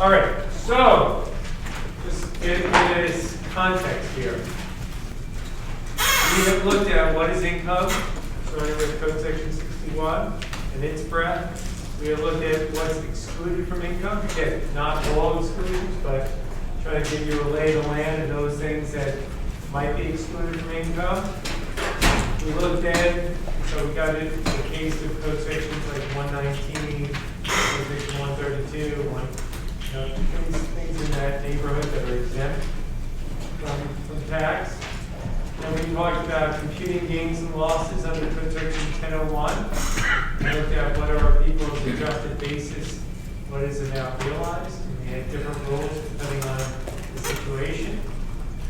All right, so just get this context here. We have looked at what is income, starting with Code Section 61 and its breadth. We have looked at what's excluded from income. Again, not all exclusions, but try to give you a lay of the land of those things that might be excluded from income. We looked at, so we got it in the case of code sections like 119, code section 132, things in that neighborhood that are exempt from tax. Then we talked about computing gains and losses under code section 1001. We looked at what are people's adjusted basis, what is amount realized, and we had different rules depending on the situation.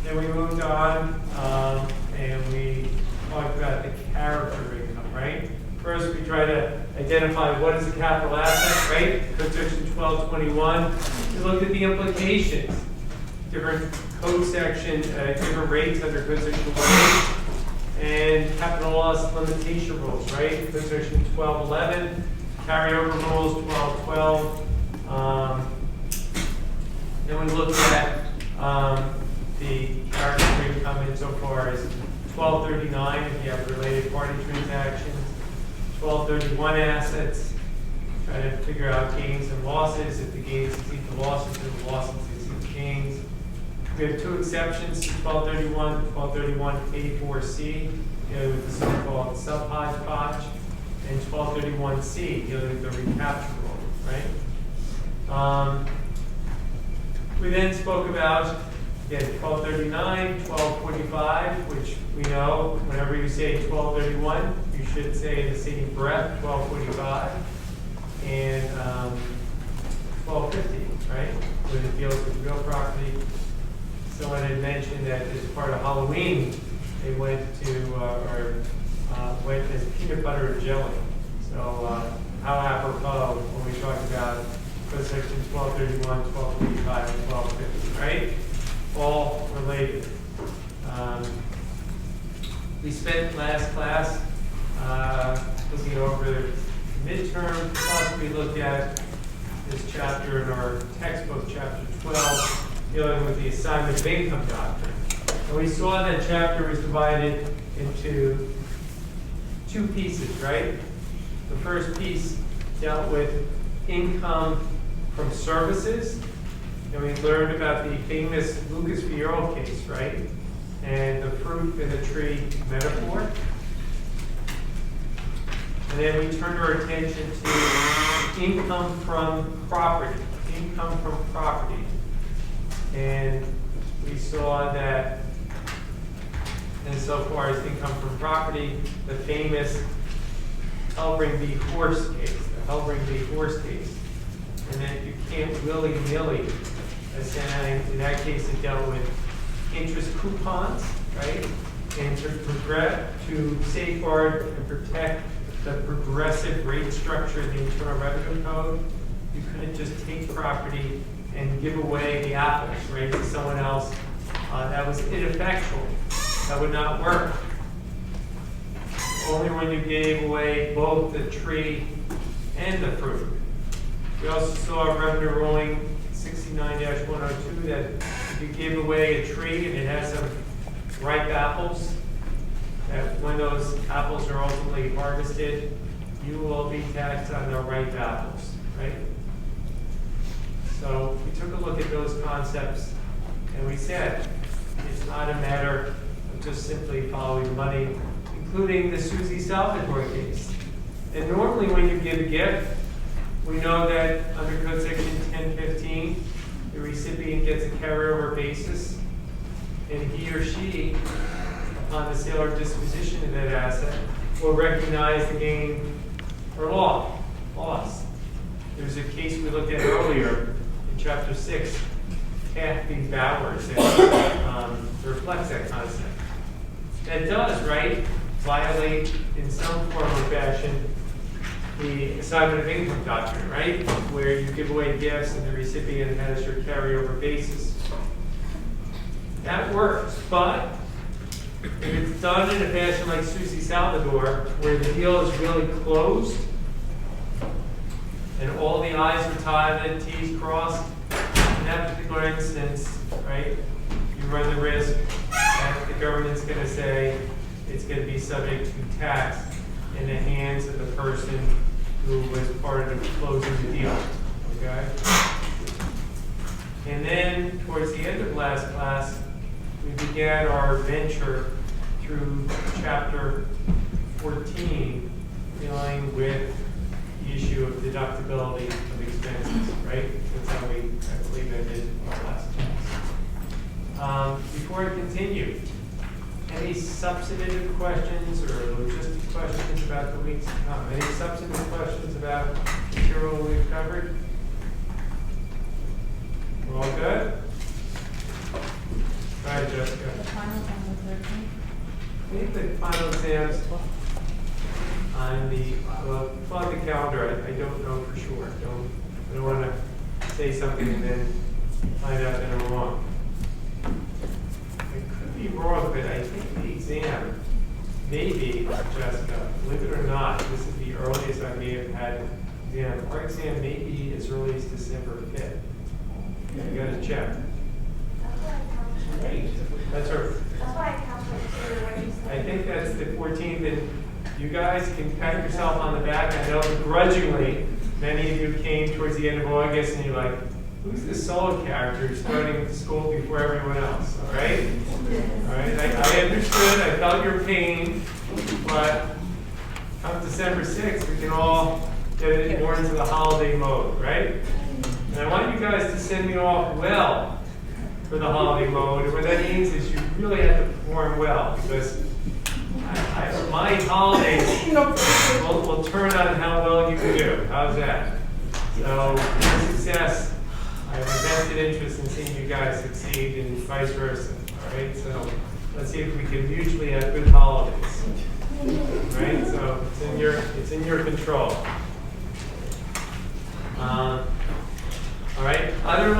Then we moved on and we talked about the character of income, right? First, we try to identify what is a capital asset, right? Code section 1221. We looked at the implications, different code section, different rates under code section 1, and capital loss limitation rules, right? Code section 1211, carryover rules 1212. Then we looked at the character of income insofar as 1239 if you have related party transactions, 1231 assets, try to figure out gains and losses, if the gains exceed the losses or the losses exceed the gains. We have two exceptions to 1231, 1231A4C, dealing with the so-called sub-hodgepodge, and 1231C, dealing with the recapture rule, right? We then spoke about, again, 1239, 1245, which we know whenever you say 1231, you should say in the same breath 1245, and 1250, right? When it deals with real property. Someone had mentioned that as part of Halloween, they went to, went as peanut butter and jelly. So how apropos when we talk about code section 1231, 1245, and 1250, right? All related. We spent last class looking over the midterm, plus we looked at this chapter in our textbook, chapter 12, dealing with the assignment of income doctrine. And we saw that chapter was divided into two pieces, right? The first piece dealt with income from services. And we learned about the famous Lucas v. Earl case, right? And the fruit and the tree metaphor. And then we turned our attention to income from property. Income from property. And we saw that, insofar as income from property, the famous Hellring v. Horse case, the Hellring v. Horse case. And that you can't willy-nilly assign, in that case it dealt with interest coupons, right? And to safeguard and protect the progressive rate structure of the Internal Revenue Code, you couldn't just take property and give away the apples, right, to someone else. That was ineffectual. That would not work. Only when you gave away both the tree and the fruit. We also saw a revenue ruling 69-102 that if you give away a tree and it has some ripe apples, that when those apples are ultimately harvested, you will be taxed on the ripe apples, right? So we took a look at those concepts and we said it's not a matter of just simply following money, including the Susie Salvatore case. And normally when you give a gift, we know that under Code Section 1015, the recipient gets a carryover basis, and he or she, upon the sale or disposition of that asset, will recognize the gain or loss. There's a case we looked at earlier in Chapter 6, Taft v. Bowers, that reflects that concept. That does, right, violate in some form or fashion the assignment of income doctrine, right? Where you give away gifts and the recipient has your carryover basis. That works, but if it's done in a fashion like Susie Salvador, where the deal is really closed and all the I's are tied and T's crossed, that particular instance, right, you run the risk that the government's going to say it's going to be subject to tax in the hands of the person who was part of closing the deal, okay? And then, towards the end of last class, we began our venture through chapter 14, dealing with the issue of deductibility of expenses, right? That's how we, I believe, ended our last class. Before I continue, any substantive questions or logistic questions about the weeks to come? Any substantive questions about the material we've covered? We're all good? All right, Jessica. The finals on the 13th. I think the final exams on the, well, on the calendar, I don't know for sure. I don't want to say something and then find out that I'm wrong. I could be wrong, but I think the exam, maybe, Jessica, believe it or not, this is the earliest I may have had an exam. Our exam may be as early as December 5th. You got to check. Right. That's our. That's why I calculated what you said. I think that's the 14th, and you guys can pat yourself on the back. I know begrudgingly, many of you came towards the end of August, and you're like, who's this solo character starting school before everyone else? All right? All right. I understood. I felt your pain, but come December 6th, we can all get it more into the holiday mode, right? And I want you guys to send me off well for the holiday mode. And what that means is you really have to perform well, because my holidays will turn on how well you can do. How's that? So, your success, I have a vested interest in seeing you guys succeed and vice versa. All right? So, let's see if we can mutually have good holidays. Right? So, it's in your control. All right, other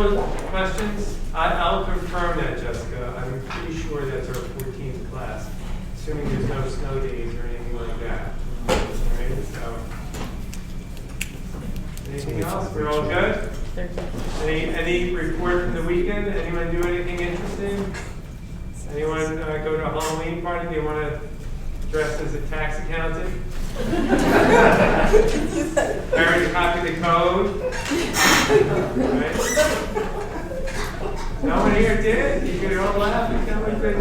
questions? I'll confirm that, Jessica. I'm pretty sure that's our 14th class, assuming there's no snow days or anything like that. All right, so. Anything else? We're all good? Any report from the weekend? Anyone do anything interesting? Anyone go to a Halloween party? They want to dress as a tax accountant? Parents copy the code. Right? No one here did? You could all laugh and come with it.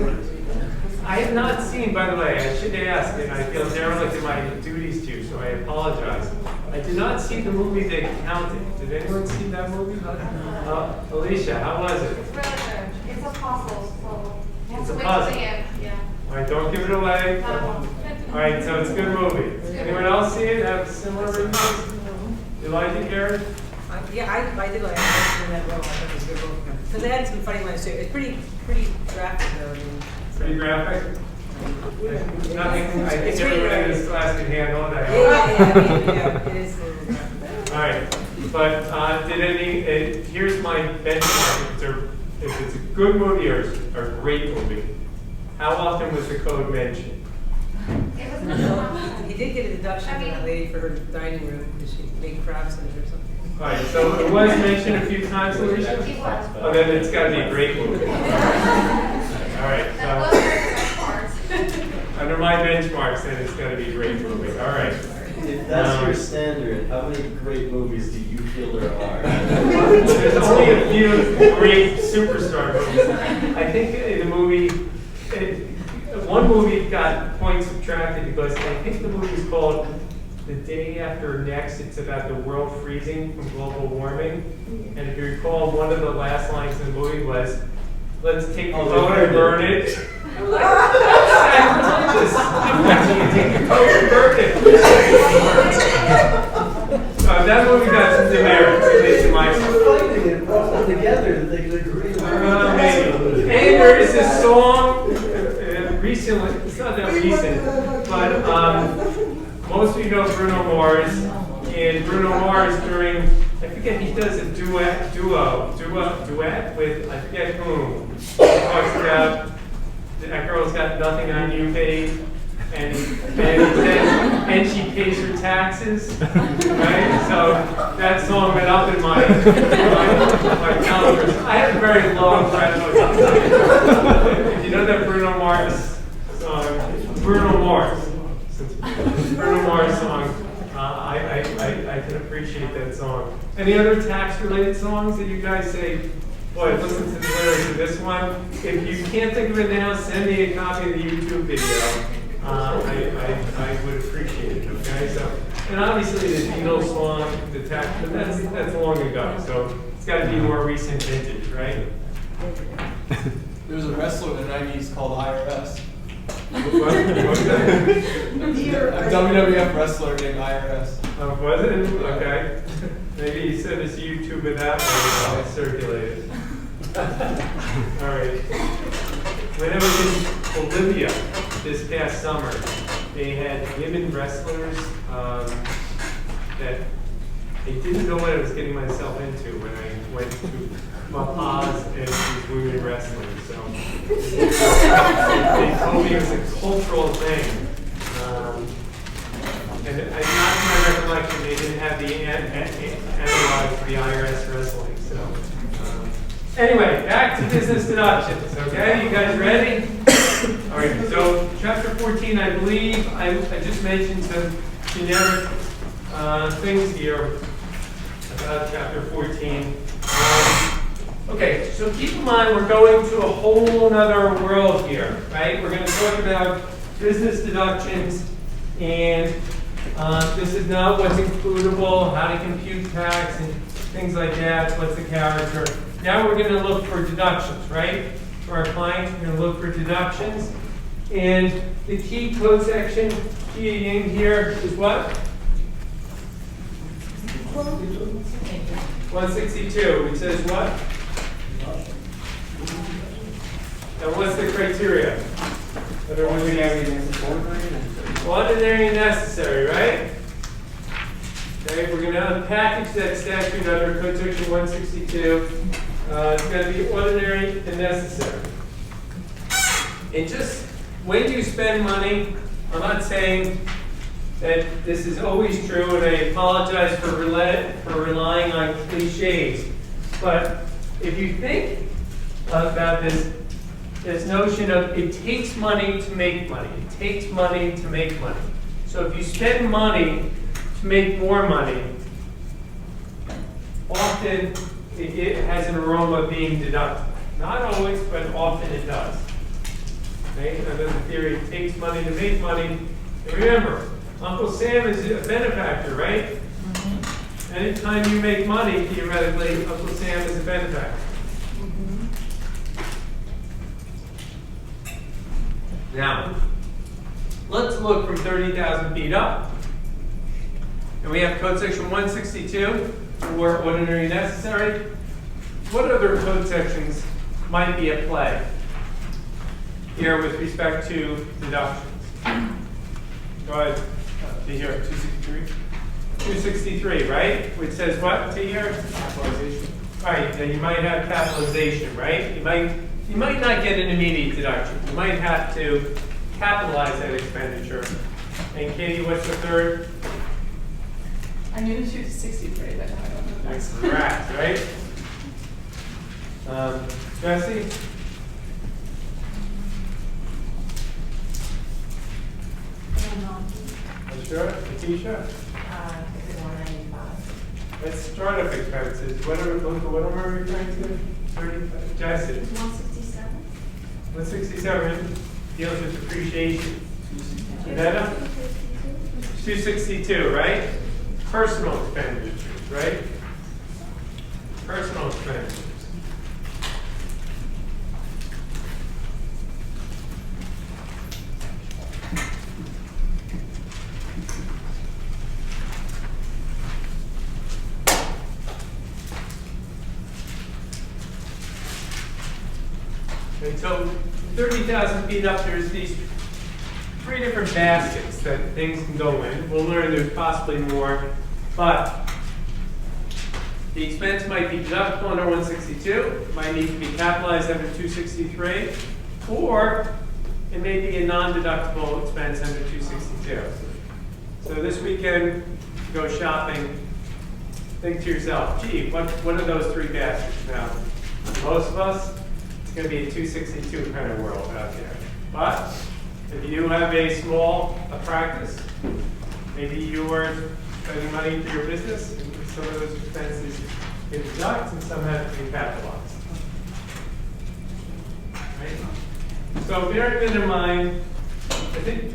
I have not seen, by the way, I should ask, and I feel derelict in my duties to you, so I apologize. I did not see the movie The Accountant. Did anyone see that movie? Alicia, how was it? It's really good. It's a puzzle, so you have It's to a wait puzzle. till the end. Yeah. All right, don't give it away. All right, so it's a good movie. Anyone else see it? Have similar reviews? You like it, Gary? Yeah, I did like it. I was in that role. I thought it was a good role. Because they had some funny lines too. It's pretty graphic though. I mean, Pretty graphic? Nothing, I think It's pretty everybody in this graphic. class can handle it. yeah, it is a little graphic. All right, but here's my benchmark. If it's a good movie or a great movie, how often was the code mentioned? It was not. He did get a deduction from that lady for her dining room because she made crabs in it or something. All right, so it was mentioned a few times, Alicia? It was. Oh, then it's got to be a great movie. All right, That was so the best part. under my benchmarks, then it's got to be a great movie. All right. If that's your standard, how many great movies do you feel there are? There's only a few great superstar movies. I think the movie, one movie got points subtracted because I think the movie is called The Day After Next. It's about the world freezing from global warming. And if you recall, one of the last lines in the movie was, let's take the boat and burn it. Sacrilegious. You take the boat and burn it. That movie got some demerits, at least in my Fighting it, brought them together, they could agree. maybe. And there is this song recently, it's not that recent, but most of you know Bruno Mars, and Bruno Mars during, I forget, he does a duet with, I forget whom. He talks about, that girl's got nothing on you, babe. And she pays her taxes, right? So that song went up in my calendar had a very long breath. If you know that Bruno Mars song, Bruno Mars song, I can appreciate that song. Any other tax-related songs that you guys say, boy, listen to the lyrics of this one? If you can't think of it now, send me a copy of the YouTube video. I would appreciate it, okay? So, and obviously the Beatles song, the tax, but that's long ago, so it's got to be more recent vintage, right? There was a wrestler in the 90s called IRS. What was that? A WWF wrestler named IRS. Oh, was it? Okay. Maybe you send us YouTube of that one, I'll circulate it. All right. When I was in Bolivia this past summer, they had women wrestlers that I didn't know what I was getting myself into when I went to La Paz and these women wrestlers. So they told me it was a cultural thing. And not to my recollection, they didn't have the analog for the IRS wrestling. So anyway, back to business deductions. Okay, you guys ready? All right. So chapter 14, I believe I just mentioned some generic things here about chapter 14. Okay, so keep in mind we're going to a whole other world here, right? We're going to talk about business deductions, and this is not what's includable, how to compute tax, and things like that. What's the character? Now we're going to look for deductions, right? For our clients, we're going to look for deductions, and the key code section key in here is what? 162, which says what? And what's the criteria? Ordinary and necessary, right? Okay, we're going to unpackage that statute under Code Section 162. It's going to be ordinary and necessary. And just when you spend money, I'm not saying that this is always true, and I apologize for relying on cliches. But if you think about this notion of it takes money to make money, it takes money to make money. So if you spend money to make more money, often it has an aroma of being deductible. Not always, but often it does. Okay? Under the theory, it takes money to make money. And remember, Uncle Sam is a benefactor, right? Mm-hmm. Anytime you make money, theoretically, Uncle Sam is a benefactor. Mm-hmm. Now, let's look from 30,000 feet up. And we have Code Section 162 for ordinary necessary. What other code sections might be at play here with respect to deductions? Go ahead. To here, 263. 263, right? Which says what to here? Capitalization. Right. Then you might have capitalization, right? You might not get an immediate deduction. You might have to capitalize that expenditure. And Katie, what's the third? I knew to shoot 63, but now I don't know. That's correct, right? Jesse? Sure. Letitia? Is it 195? That's startup expenses. What am I referring to? 35. Jesse? 167? 167 deals with depreciation. Janetta? 262, right? Personal expenditures, right? Personal expenditures. And so 30,000 feet up, there's these three different baskets that things can go in. We'll learn there's possibly more, but the expense might be deductible under 162, might need to be capitalized under 263, or it may be a non-deductible expense under 262. So this weekend, go shopping, think to yourself, gee, what are those three baskets now? most of us, it's gonna be a 262 kind of world out there. But if you do have a small practice, maybe you are spending money for your business, and some of those expenses get deducted and some have to be capitalized. Right? So bearing that in mind, I think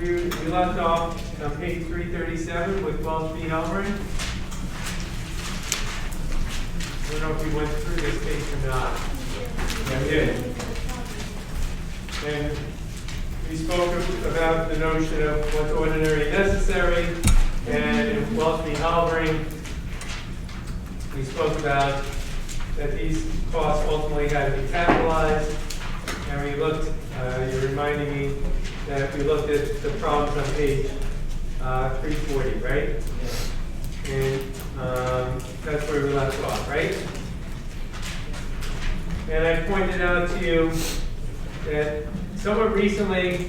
we left off on page 337 with Wells v. Halvering. I don't know if we went through this case or not. Yeah, we did. And we spoke about the notion of what's ordinary and necessary, and in Wells v. Halvering, we spoke about that these costs ultimately had to be capitalized, and we looked, you're reminding me that we looked at the problems on page 340, right? Yeah. And that's where we left off, right? And I pointed out to you that somewhat recently,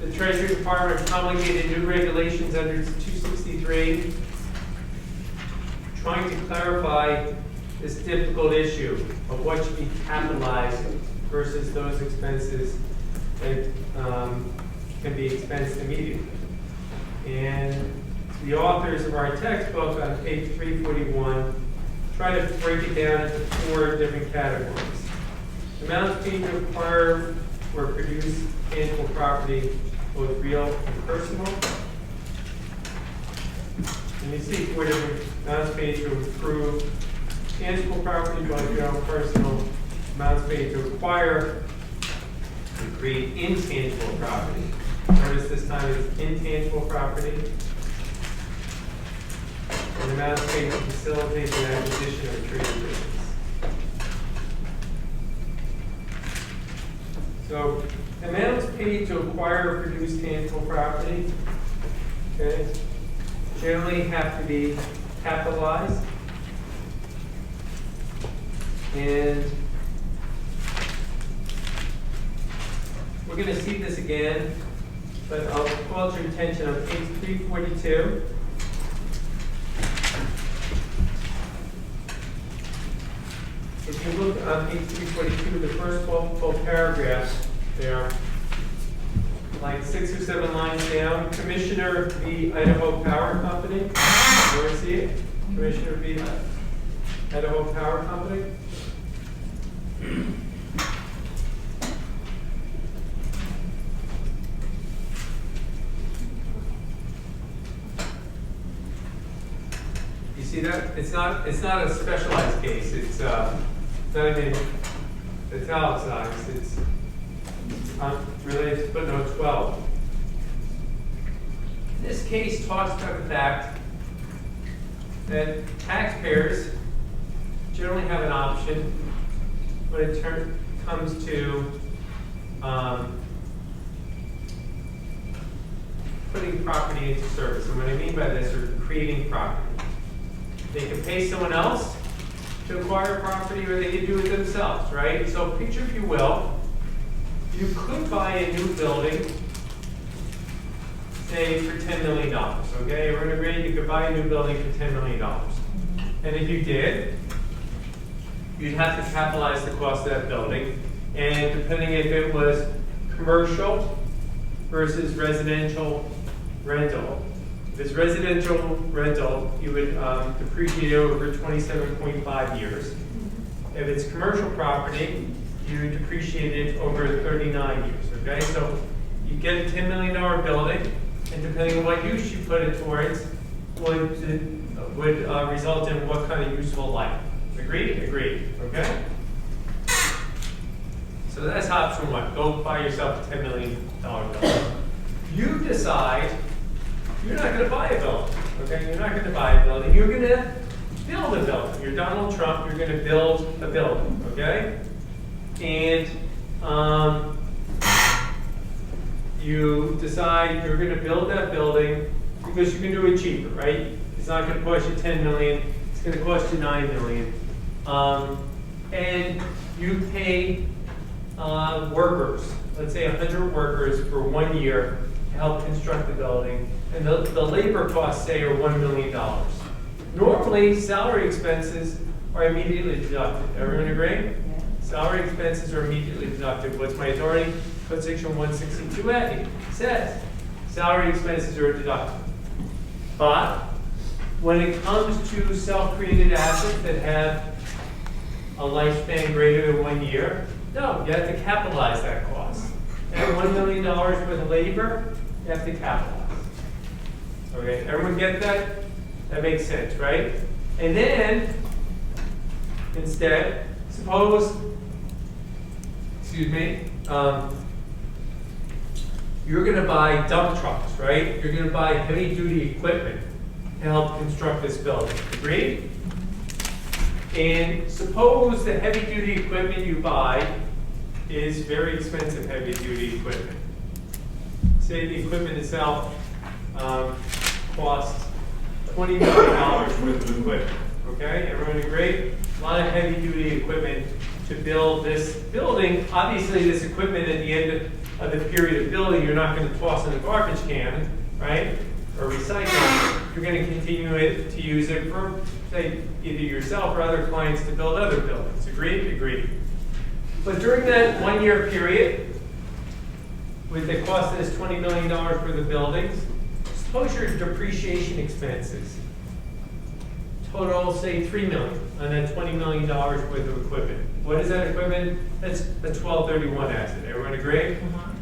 the Treasury Department promulgated new regulations under 263, trying to clarify this difficult issue of what should be capitalized versus those expenses that can be expensed immediately. And the authors of our textbook on page 341 try to break it down into 4 different categories. Amounts paid to acquire or produce tangible property, both real and personal. And you see 4 different amounts paid to improve tangible property, both real and personal. Amounts paid to acquire and create intangible property. Notice this time it's intangible property. And amounts paid to facilitate the acquisition of a trading business. So, amounts paid to acquire or produce tangible property, okay, generally have to be capitalized. And we're going to see this again, but I'll call to your attention on page 342. If you look on page 342, the first full paragraphs there, like 6 or 7 lines down, Commissioner v. Idaho Power Company. You want to see it? Commissioner v. Idaho Power Company. You see that? It's not a specialized case. It's not even italicized. It's related to footnote 12. This case talks about the fact that taxpayers generally have an option when it comes to putting property into service. And what I mean by this is creating property. They can pay someone else to acquire property, or they can do it themselves, right? So picture, if you will, you could buy a new building, say for $10 million, okay? We're going to agree you could buy a new building for $10 million. And if you did, you'd have to capitalize the cost of that building. And depending if it was commercial versus residential rental. If it's residential rental, you would depreciate it over 27.5 years. If it's commercial property, you depreciate it over 39 years, okay? So you get a $10 million building, and depending on what use you put it towards, would result in what kind of useful life. Agreed? Agreed, okay? So that's option 1. Go buy yourself a $10 million building. You decide you're not going to buy a building, okay? You're not going to buy a building. You're going to build a building. You're Donald Trump. You're going to build a building, okay? And you decide you're going to build that building because you can do it cheaper, right? It's not going to cost you $10 million. It's going to cost you $9 million. And you pay workers, let's say 100 workers for 1 year to help construct the building. And the labor costs, say, are $1 million. Normally, salary expenses are immediately deducted. Everyone agree? Yeah. Salary expenses are immediately deducted. What's my authority? Code section 162A says salary expenses are deducted. But when it comes to self-created assets that have a lifespan greater than 1 year, no, you have to capitalize that cost. At $1 million worth of labor, you have to capitalize. Okay, everyone get that? That makes sense, right? And then, instead, suppose, excuse me, you're going to buy dump trucks, right? You're going to buy heavy-duty equipment to help construct this building. Agreed? And suppose the heavy-duty equipment you buy is very expensive heavy-duty equipment. Say the equipment itself costs $20 million worth of equipment. Okay, everyone agree? A lot of heavy-duty equipment to build this building. Obviously, this equipment at the end of the period of building, you're not going to toss in a garbage can, right? Or recycle. You're going to continue to use it for, say, either yourself or other clients to build other buildings. Agreed? Agreed. But during that 1 year period, with the cost of this $20 million worth of buildings, suppose your depreciation expenses total, say, $3 million on that $20 million worth of equipment. What is that equipment? That's a 1231 asset. Everyone agree?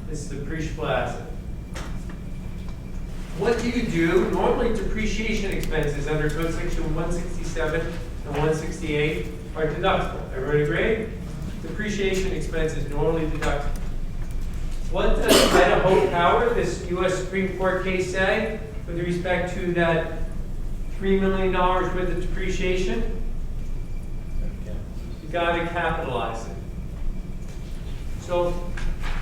This is a depreciable asset. What do you do? Normally, depreciation expenses under Code Section 167 and 168 are deductible. Everyone agree? Depreciation expenses normally deductible. What does Idaho Power, this U.S. Supreme Court case, say with respect to that $3 million worth of depreciation? You got to capitalize it. So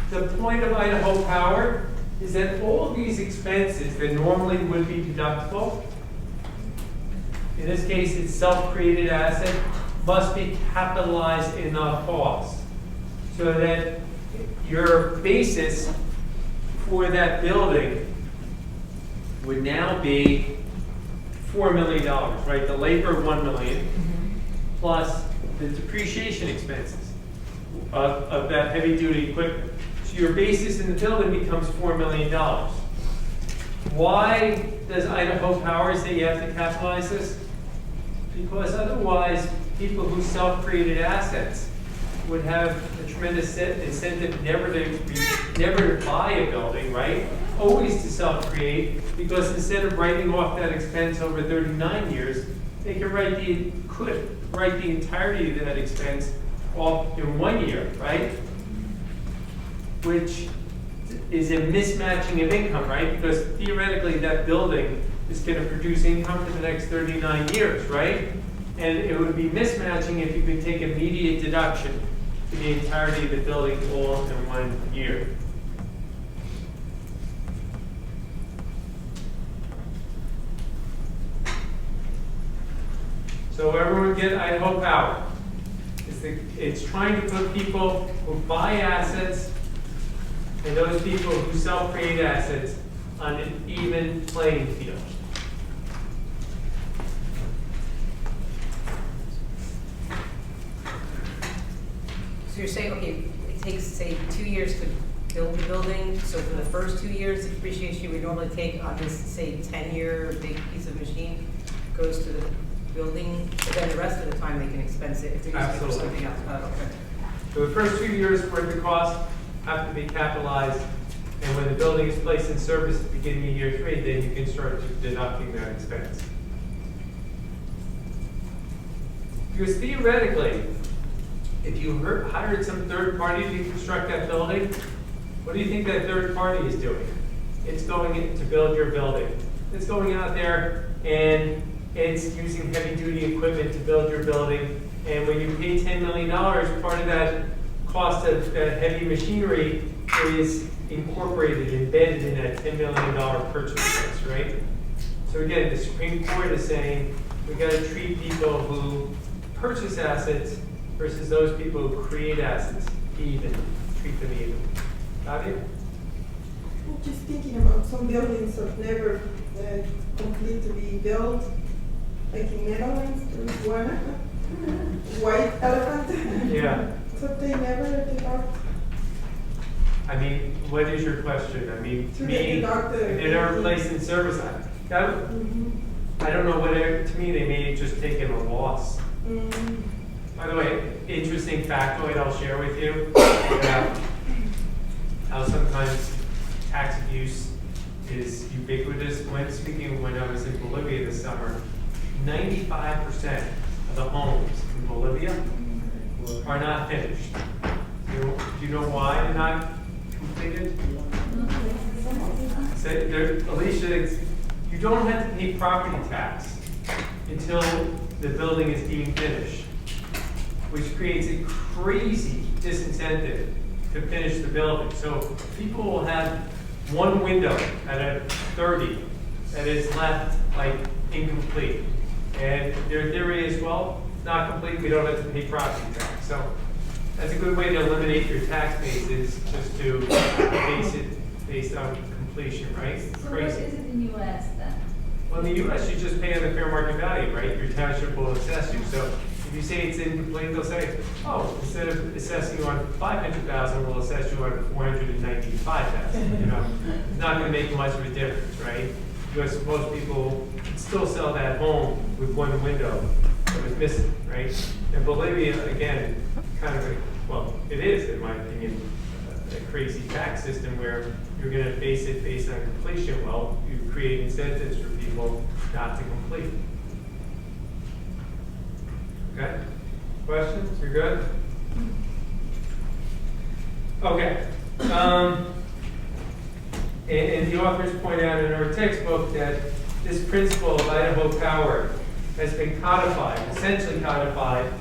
the point of Idaho Power is that all of these expenses that normally would be deductible, in this case it's self-created asset, must be capitalized in the cost. So that your basis for that building would now be $4 million, right? The labor of $1 million plus the depreciation expenses of that heavy-duty equipment. So your basis in the building becomes $4 million. Why does Idaho Power say you have to capitalize this? Because otherwise, people who self-created assets would have a tremendous incentive never to buy a building, right? Always to self-create, because instead of writing off that expense over 39 years, they could write the entirety of that expense off in 1 year, right? Which is a mismatching of income, right? Because theoretically, that building is going to produce income for the next 39 years, right? And it would be mismatching if you could take immediate deduction to the entirety of the building all in 1 year. So everyone get Idaho Power. It's trying to put people who buy assets and those people who self-create assets on an even playing field. So you're saying, okay, it takes, say, 2 years to build the building, so for the first 2 years, the depreciation we normally take on this, say, 10-year big piece of machine goes to the building, but then the rest of the time they can expense it if they're using it for something else. Oh, okay. So the first 2 years worth of costs have to be capitalized, and when the building is placed in service at the beginning of year 3, then you can start deducting that expense. Because theoretically, if you hired some third party to construct that building, what do you think that third party is doing? It's going in to build your building. It's going out there and it's using heavy duty equipment to build your building. And when you pay $10 million, part of that cost of heavy machinery is incorporated, embedded in that $10 million purchase price, right? So again, the Supreme Court is saying we got to treat people who purchase assets versus those people who create assets even, treat them even. Got it? I'm just thinking about some buildings that never complete to be built, like in Netherlands, there was one white elephant. Yeah. So they never deduct. I mean, what is your question? I mean, to To me, deduct the- if they're replacing service, I don't know what, to me, they may have just taken a loss. Mm. By the way, interesting factoid I'll share with you about how sometimes tax abuse is ubiquitous. When I was in Bolivia this summer, 95% of the homes in Bolivia are not finished. Do you know why they're not completed? Alicia, you don't have to pay property tax until the building is deemed finished, which creates a crazy disincentive to finish the building. So people will have one window out of 30 that is left like incomplete. And their theory is, well, not complete, we don't have to pay property tax. So that's a good way to eliminate your tax basis, just to base it based on completion, right? So what Crazy. is it in the US then? Well, in the US, you just pay on the fair market value, right? Your township will assess you. So if you say it's incomplete, they'll say, oh, instead of assessing you on 500,000, we'll assess you on 495,000. You know, it's not going to make much of a difference, right? Because most people can still sell that home with one window that was missing, right? And Bolivia, again, kind of, well, it is, in my opinion, a crazy tax system where you're going to base it based on completion. Well, you create incentives for people not to complete. Okay? Questions? You're good? Okay. And the authors point out in our textbook that this principle of Idaho power has been codified, essentially codified,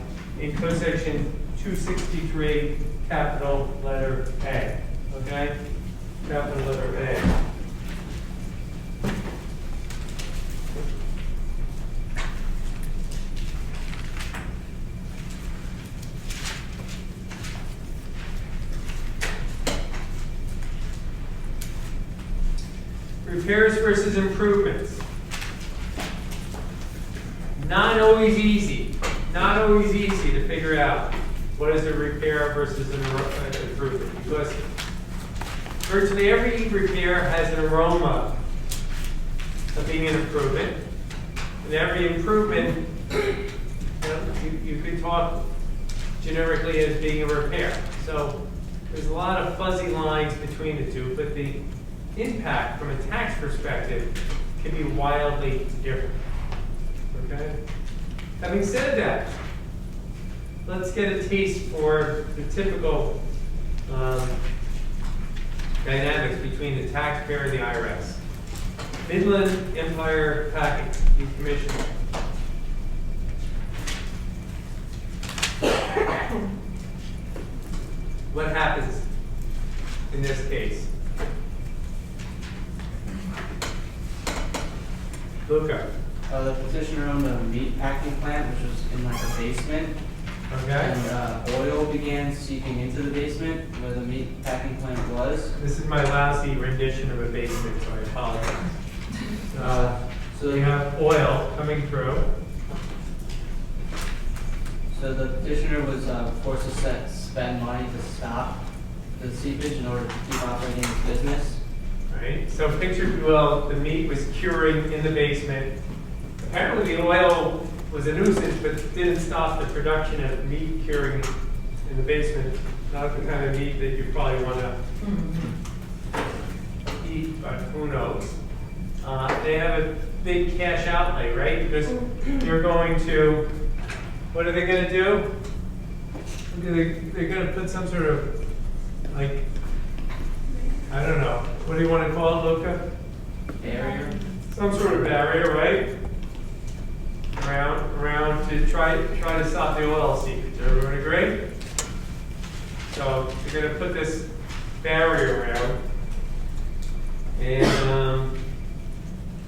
in code section 263, capital letter A. Okay? Capital letter A. Repairs versus improvements. Not always easy. Not always easy to figure out what is a repair versus an improvement. Because virtually every repair has an aroma of being an improvement. And every improvement, you could talk generically as being a repair. So there's a lot of fuzzy lines between the two, but the impact from a tax perspective can be wildly different. Okay? Having said that, let's get a taste for the typical dynamics between the taxpayer and the IRS. Midland Empire Packing Decommissioning. What happens in this case? Luca. The petitioner owned a meat packing plant, which was in like a basement. Okay. And oil began seeping into the basement where the meat packing plant was. This is my lousy rendition of a basement, so I apologize. So you have oil coming through. So the petitioner was forced to spend money to stop the seepage in order to keep operating his business. Right. So picture, if you will, the meat was curing in the basement. Apparently the oil was a nuisance, but didn't stop the production of meat curing in the basement. Not the kind of meat that you probably want to eat, but who knows. They have a big cash outlay, right? Because you're going to, what are they going to do? They're going to put some sort of, like, I don't know, what do you want to call it, Luca? Barrier. Some sort of barrier, right? Around to try to stop the oil seepage. Everyone agree? So you're going to put this barrier around, and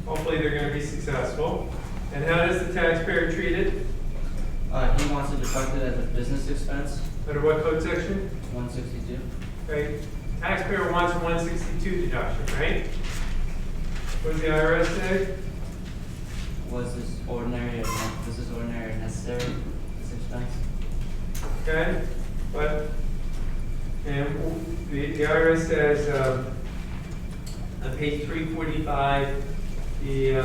hopefully they're going to be successful. And how does the taxpayer treat it? He wants to deduct it as a business expense. Under what code section? 162. Okay. Taxpayer wants a 162 deduction, right? What does the IRS say? Was this ordinary or necessary, this expense? Okay, but, and the IRS says, on page 345, the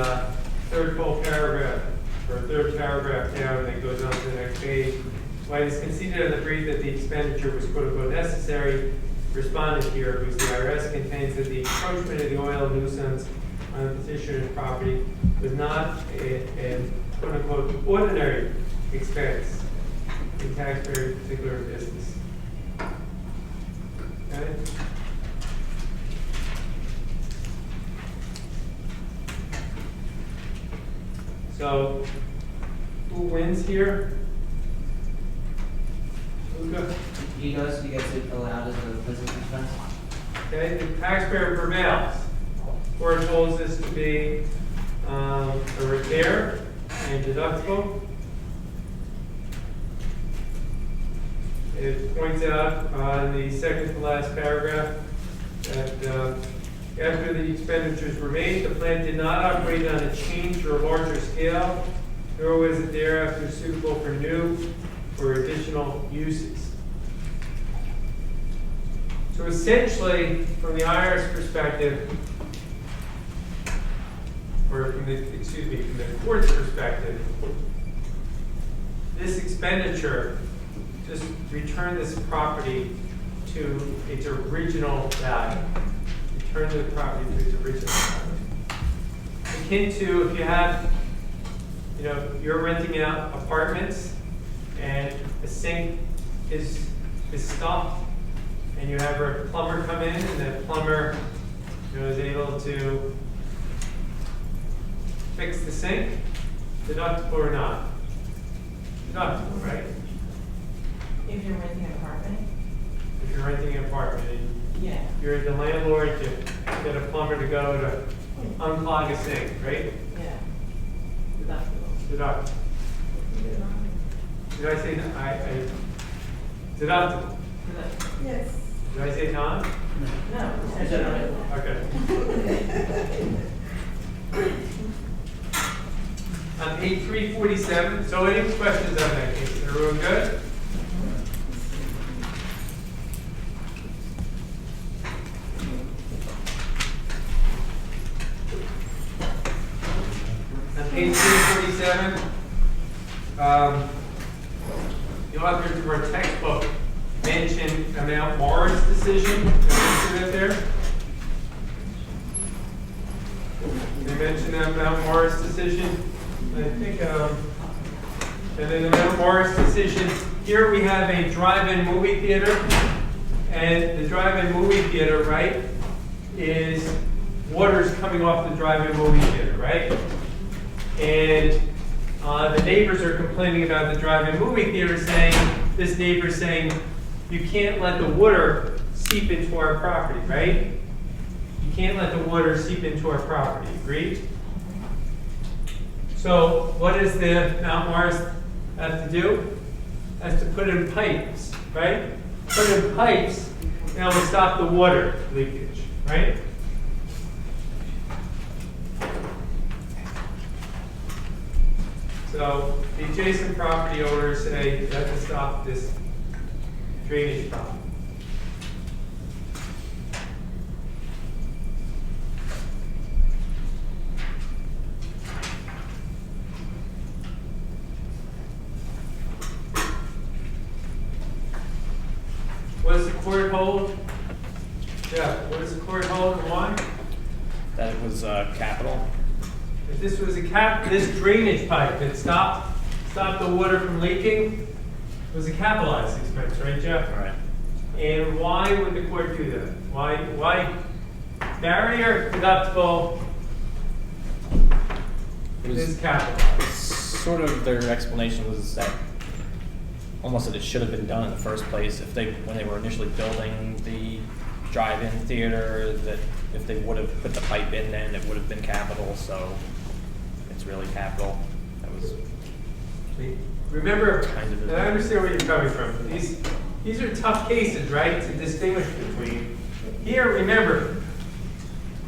third full paragraph, or third paragraph down, and it goes on to the next page. While it is conceded in the brief that the expenditure was quote unquote necessary, responded here because the IRS contains that the encroachment of the oil nuisance on the petitioner's property was not a quote unquote ordinary expense in taxpayer's particular business. Okay? So, who wins here? Who goes? He does, he gets it allowed as a business expense. Okay, the taxpayer prevails. Court holds this to be a repair and deductible. It points out in the second to last paragraph that after the expenditures were made, the plant did not operate on a change or larger scale, nor was it thereafter suitable for new or additional uses. So essentially, from the IRS perspective, or from the court's perspective, this expenditure just returned this property to its original value. Return the property to its original value. Akin to if you have, you're renting out apartments and the sink is stopped, and you have a plumber come in, and that plumber is able to fix the sink, deductible or not? Deductible, right? If you're renting an apartment? If you're renting an apartment and Yeah. you're the landlord, you get a plumber to go to unclog a sink, right? Yeah. Deductible. Deductible. Did I say, deductible? Deductible. Yes. Did I say non? No. Is that right? Okay. On page 347, so any questions on that case? Everyone good? On page 347, the authors of our textbook mentioned a Mount Morris decision. Did you see that there? They mentioned that Mount Morris decision. I think, and then the Mount Morris decision. Here we have a drive-in movie theater, and the drive-in movie theater, right, is water's coming off the drive-in movie theater, right? And the neighbors are complaining about the drive-in movie theater, saying, this neighbor's saying, you can't let the water seep into our property, right? You can't let the water seep into our property, agreed? So what does the Mount Morris have to do? Has to put in pipes, right? Put in pipes, and it will stop the water leakage, right? So the adjacent property owners say you have to stop this drainage problem. What does the court hold? Yeah, what does the court hold and why? That it was capital. If this was this drainage pipe that stopped the water from leaking, it was a capitalized expense, right, Jeff? All right. And why would the court do that? Why barrier deductible is capitalized? Sort of their explanation was that almost that it should have been done in the first place when they were initially building the drive-in theater, that if they would have put the pipe in then it would have been capital, so it's really capital. That was Remember, kind of and I understand where you're coming from. These are tough cases, right, to distinguish between. Here, remember,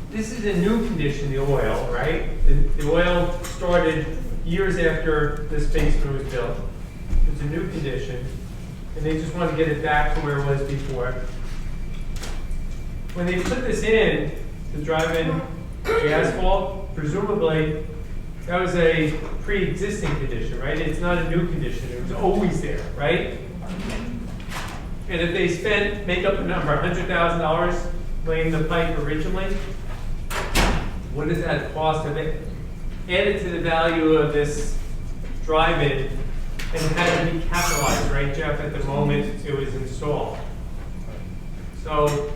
this is a new condition, the oil, right? The oil started years after this basement was built. It's a new condition. and they just want to get it back to where it was before. When they put this in, to drive in the asphalt, presumably, that was a pre-existing condition, right? It's not a new condition, it was always there, right? And if they make up a number, $100,000 laying the pipe originally, what does that cost of it? Added to the value of this drive-in, and it had to be capitalized, right, Jeff, at the moment it was installed. So,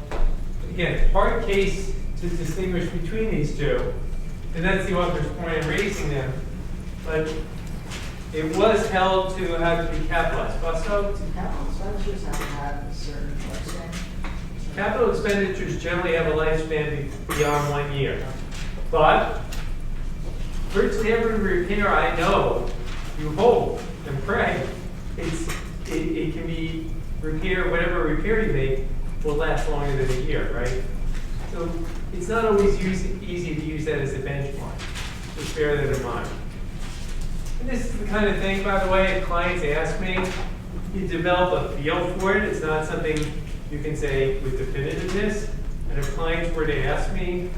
again, hard case to distinguish between these two, and that's the author's point in raising them. But it was held to have to be capitalized. Busto? Capital expenditures have to have a certain lifespan. Capital expenditures generally have a lifespan beyond 1 year. But virtually every repair I know, you hope and pray, it can be repaired, whatever repair you make will last longer than a year, right? So it's not always easy to use that as a benchmark. Just bear that in mind. And this is the kind of thing, by the way, if clients ask me, you develop a feel for it. It's not something you can say with definitiveness. And if clients were to ask me,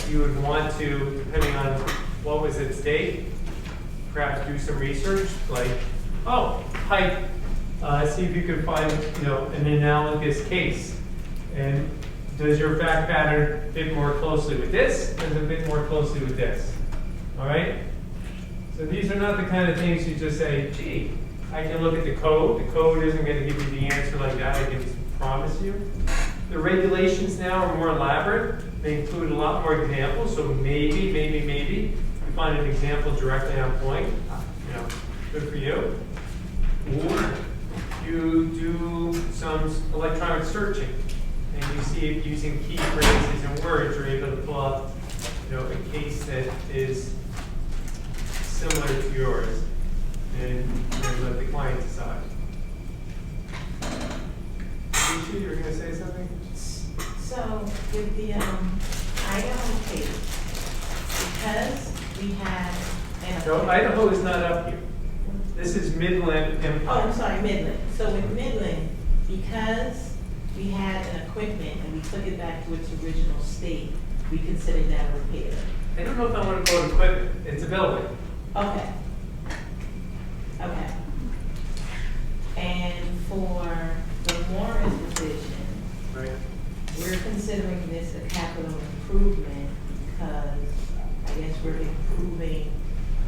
you would want to, depending on what was at stake, perhaps do some research, like, oh, pipe, see if you could find, an analogous case. And does your fact pattern fit more closely with this? Does it fit more closely with this? All right? So these are not the kind of things you just say, gee, I can look at the code. The code isn't going to give you the answer like that, I can promise you. The regulations now are more elaborate. They include a lot more examples, so maybe you find an example directly on point. Good for you. Or you do some electronic searching, and you see if using key phrases and words, you're able to pull up, a case that is similar to yours, and let the client decide. Alicia, you were going to say something? So with the Idaho case, because we had No, Idaho is not up here. This is Midland Empire. Oh, I'm sorry, Midland. So with Midland, because we had an equipment and we took it back to its original state, we considered that a repair. I don't know if I want to call it equipment. It's a building. Okay. Okay. And for the Warren decision, Right. we're considering this a capital improvement because I guess we're improving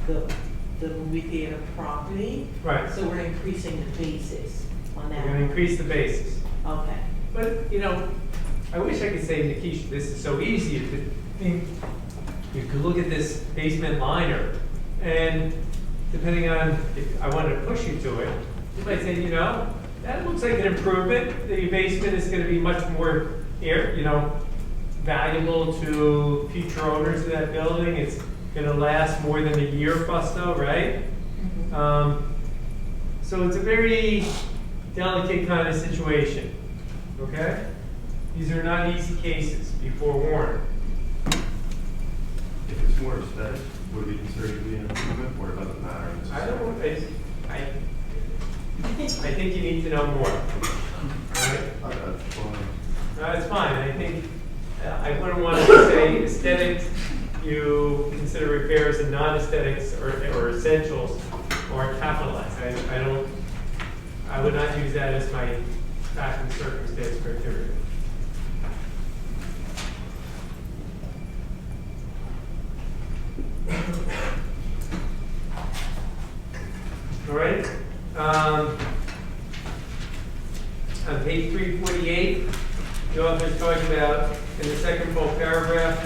the movie theater property. Right. So we're increasing the basis on We're that. going to increase the basis. Okay. But, I wish I could say, Nikisha, this is so easy. You could look at this basement liner, and depending on if I wanted to push you to it, you might say, that looks like an improvement. The basement is going to be much more valuable to future owners of that building. It's going to last more than a year, Busto, right? Mhm. So it's a very delicate kind of situation, okay? These are not easy cases, be forewarned. If it's more aesthetic, would it be considered to be an improvement, or it doesn't matter? I think you need to know more, all right? No, it's fine. I think I wouldn't want to say aesthetics, you consider repairs and non-aesthetics or essentials or capitalized. I would not use that as my fact and circumstance criteria. All right. On page 348, the author's talking about, in the second full paragraph,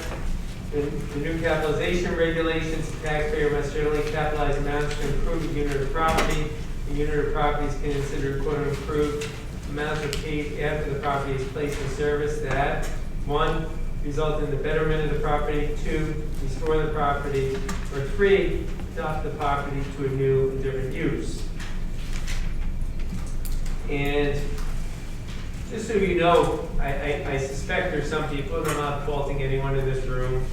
the new capitalization regulations. The taxpayer must generally capitalize amounts to improve a unit of property. The unit of property is considered quote improved. Amounts are paid after the property is placed in service that 1. Result in the betterment of the property, 2. Restore the property, or 3. Adopt the property to a new and different use. And just so you know, I suspect there's some people, and I'm not faulting anyone in this room,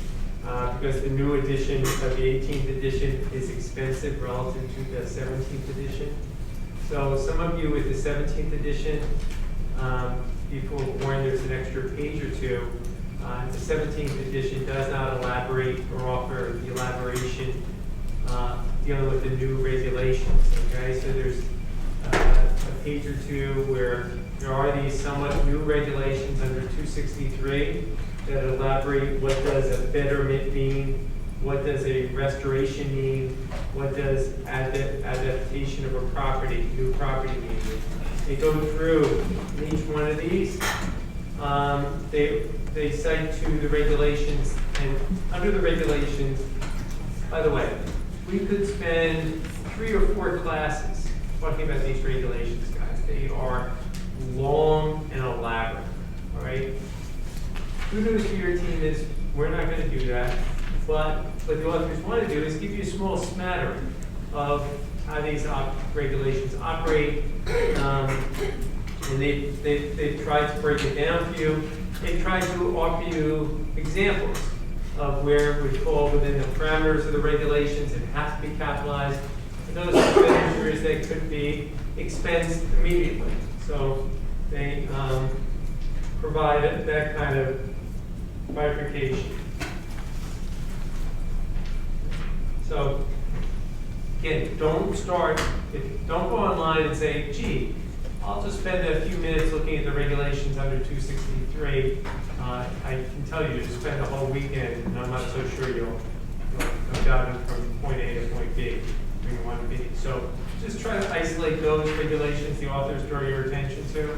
because the new edition of the 18th edition is expensive relative to the 17th edition. So some of you with the 17th edition, people warned there's an extra page or two. The 17th edition does not elaborate or offer the elaboration dealing with the new regulations, okay? So there's a page or two where there are these somewhat new regulations under 263 that elaborate what does a betterment mean, what does a restoration mean, what does adaptation of a property, new property mean. They go through each one of these. They cite to the regulations, and under the regulations, by the way, we could spend 3 or 4 classes talking about these regulations, guys. They are long and elaborate, all right? Good news for your team is we're not going to do that, but what the authors want to do is give you a small smattering of how these regulations operate, and they've tried to break it down for you. They've tried to offer you examples of where it would fall within the parameters of the regulations and have to be capitalized. And those expenditures that could be expensed immediately. So they provide that kind of bifurcation. So again, don't go online and say, gee, I'll just spend a few minutes looking at the regulations under 263. I can tell you to spend the whole weekend, and I'm not so sure you'll got it from point A to point B, where you want to be. So just try to isolate those regulations the authors draw your attention to.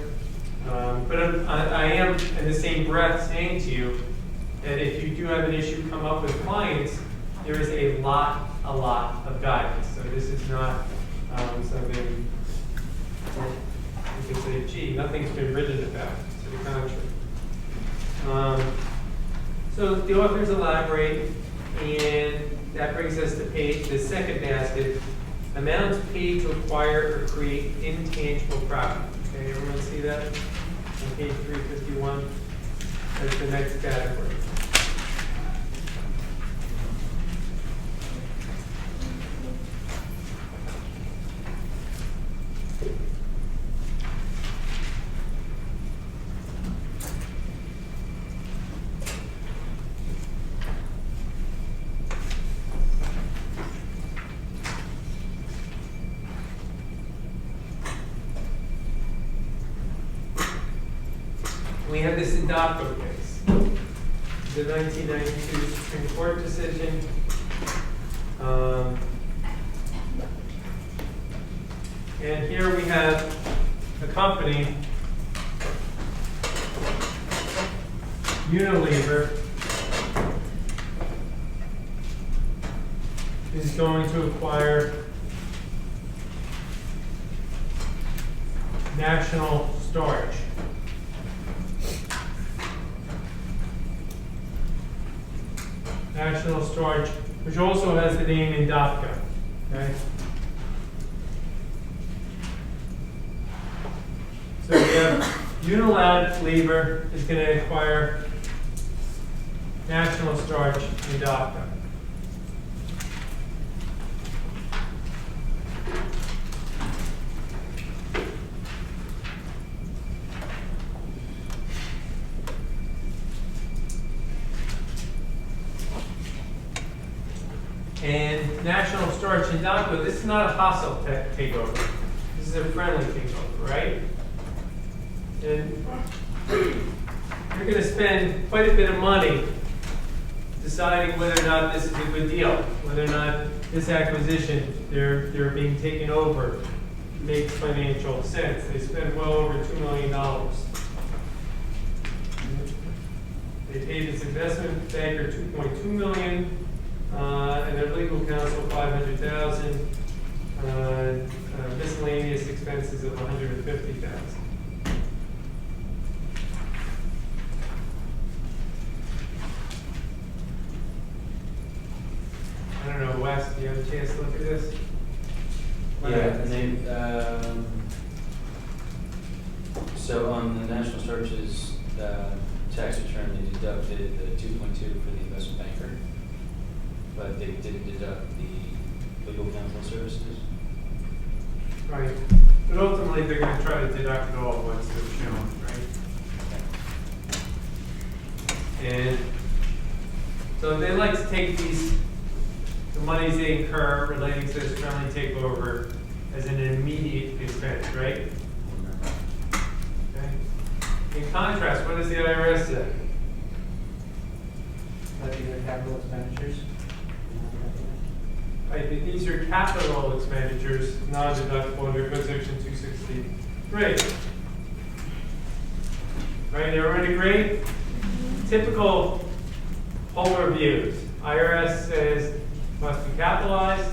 But I am, in the same breath, saying to you that if you do have an issue come up with clients, there is a lot of guidance. So this is not something you can say, gee, nothing's been written about. To the contrary. So the authors elaborate, and that brings us to the second basket, amounts paid to acquire or create intangible property. Okay, everyone see that? On page 351, that's the next category. We have this INDOPCO case, the 1992 Supreme Court decision. And here we have a company, Unilever, is going to acquire National Starch. National Starch, which also has the name INDOPCO. Okay? So we have Unilever is going to acquire National Starch INDOPCO. And National Starch INDOPCO, this is not a hostile takeover. This is a friendly takeover, right? And you're going to spend quite a bit of money deciding whether or not this is a good deal, whether or not this acquisition, they're being taken over, makes financial sense. They spent well over $2 million. They paid this investment banker $2.2 million. And their legal counsel $500,000, miscellaneous expenses of $150,000. I don't know, Wes, do you have a chance to look at this? Yeah, and then, so on the National Starch's tax return, they deducted the 2.2 for the investment banker, but they didn't deduct the legal counsel services. Right. But ultimately, they're gonna try to deduct it all once they're shown, right? And so they like to take the monies they incur relating to this friendly takeover as an immediate expense, right? Okay. In contrast, what does the IRS say? These are capital expenditures. Right, that these are capital expenditures, non-deductible under code section 263. Right, everybody agree? Typical home reviews. IRS says must be capitalized,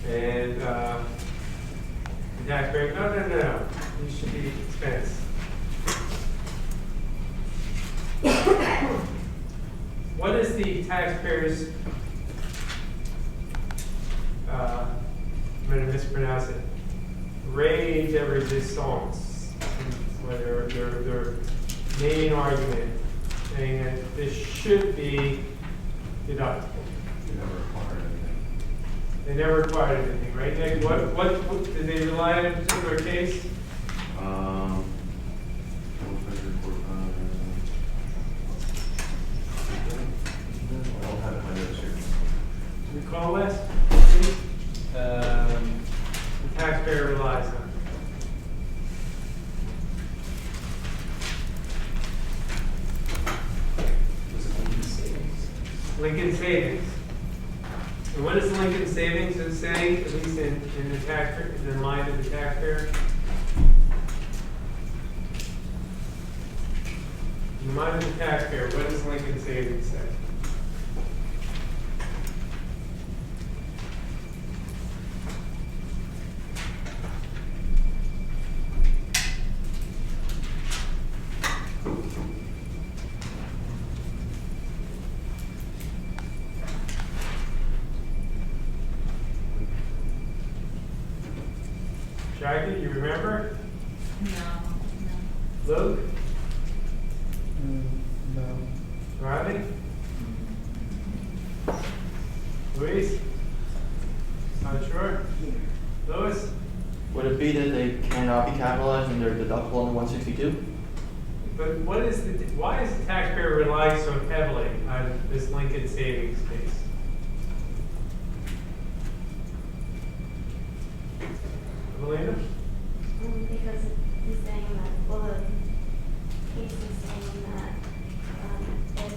and the taxpayer, no, these should be expense. What is the taxpayer's, I'm going to mispronounce it, rage de resistance, their main argument, saying that this should be deductible. You never acquired anything. They never acquired anything, right, Nick? What did they rely on in a particular case? I don't have it in my notes here. Recall list? The taxpayer relies on. Was it Lincoln Savings? Lincoln Savings. And what does Lincoln Savings say, at least in the taxpayer, in the mind of the taxpayer? In the mind of the taxpayer, what does Lincoln Savings say? Jackie, you remember? No, Luke? No. Riley? Luis? Not sure? Louis? Would it be that they cannot be capitalized and they're deductible under 162? But what is why is the taxpayer relying so heavily on this Lincoln Savings case? Evelina? Because he's saying that, well, the case is saying that if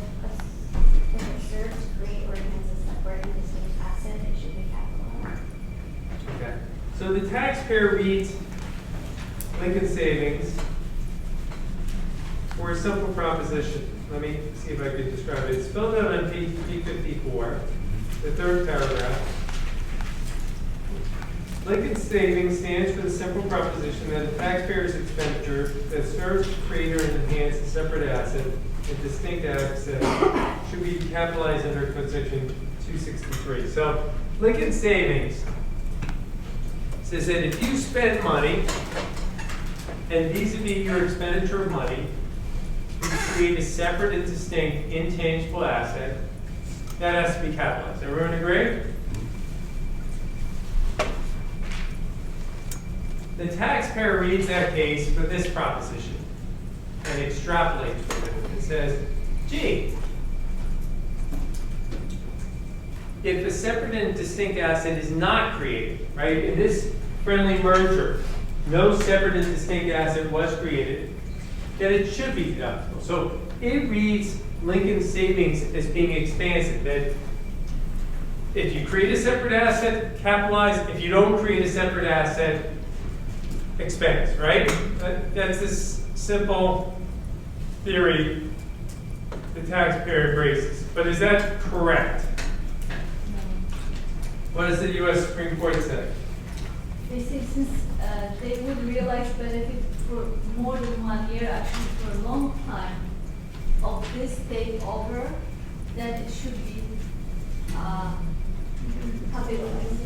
it serves to create or enhance a separate and distinct asset, it should be capitalized. Okay. So the taxpayer reads Lincoln Savings for a simple proposition. Let me see if I can describe it. It's spelled out on page 354, the third paragraph. Lincoln Savings stands for the simple proposition that a taxpayer's expenditure that serves to create or enhance a separate asset, a distinct asset, should be capitalized under code section 263. So Lincoln Savings says that if you spend money, and vis-a-vis your expenditure of money, you create a separate and distinct intangible asset, that has to be capitalized. Everyone agree? The taxpayer reads that case for this proposition and extrapolates from it and says, gee, if a separate and distinct asset is not created, right, in this friendly merger, no separate and distinct asset was created, then it should be deductible. So it reads Lincoln Savings as being expansive, that if you create a separate asset, capitalize. If you don't create a separate asset, expense, right? That's this simple theory the taxpayer embraces. But is that correct? What does the U.S. Supreme Court say? They say since they would realize benefit for more than 1 year, actually for a long time, of this takeover, that it should be capitalized.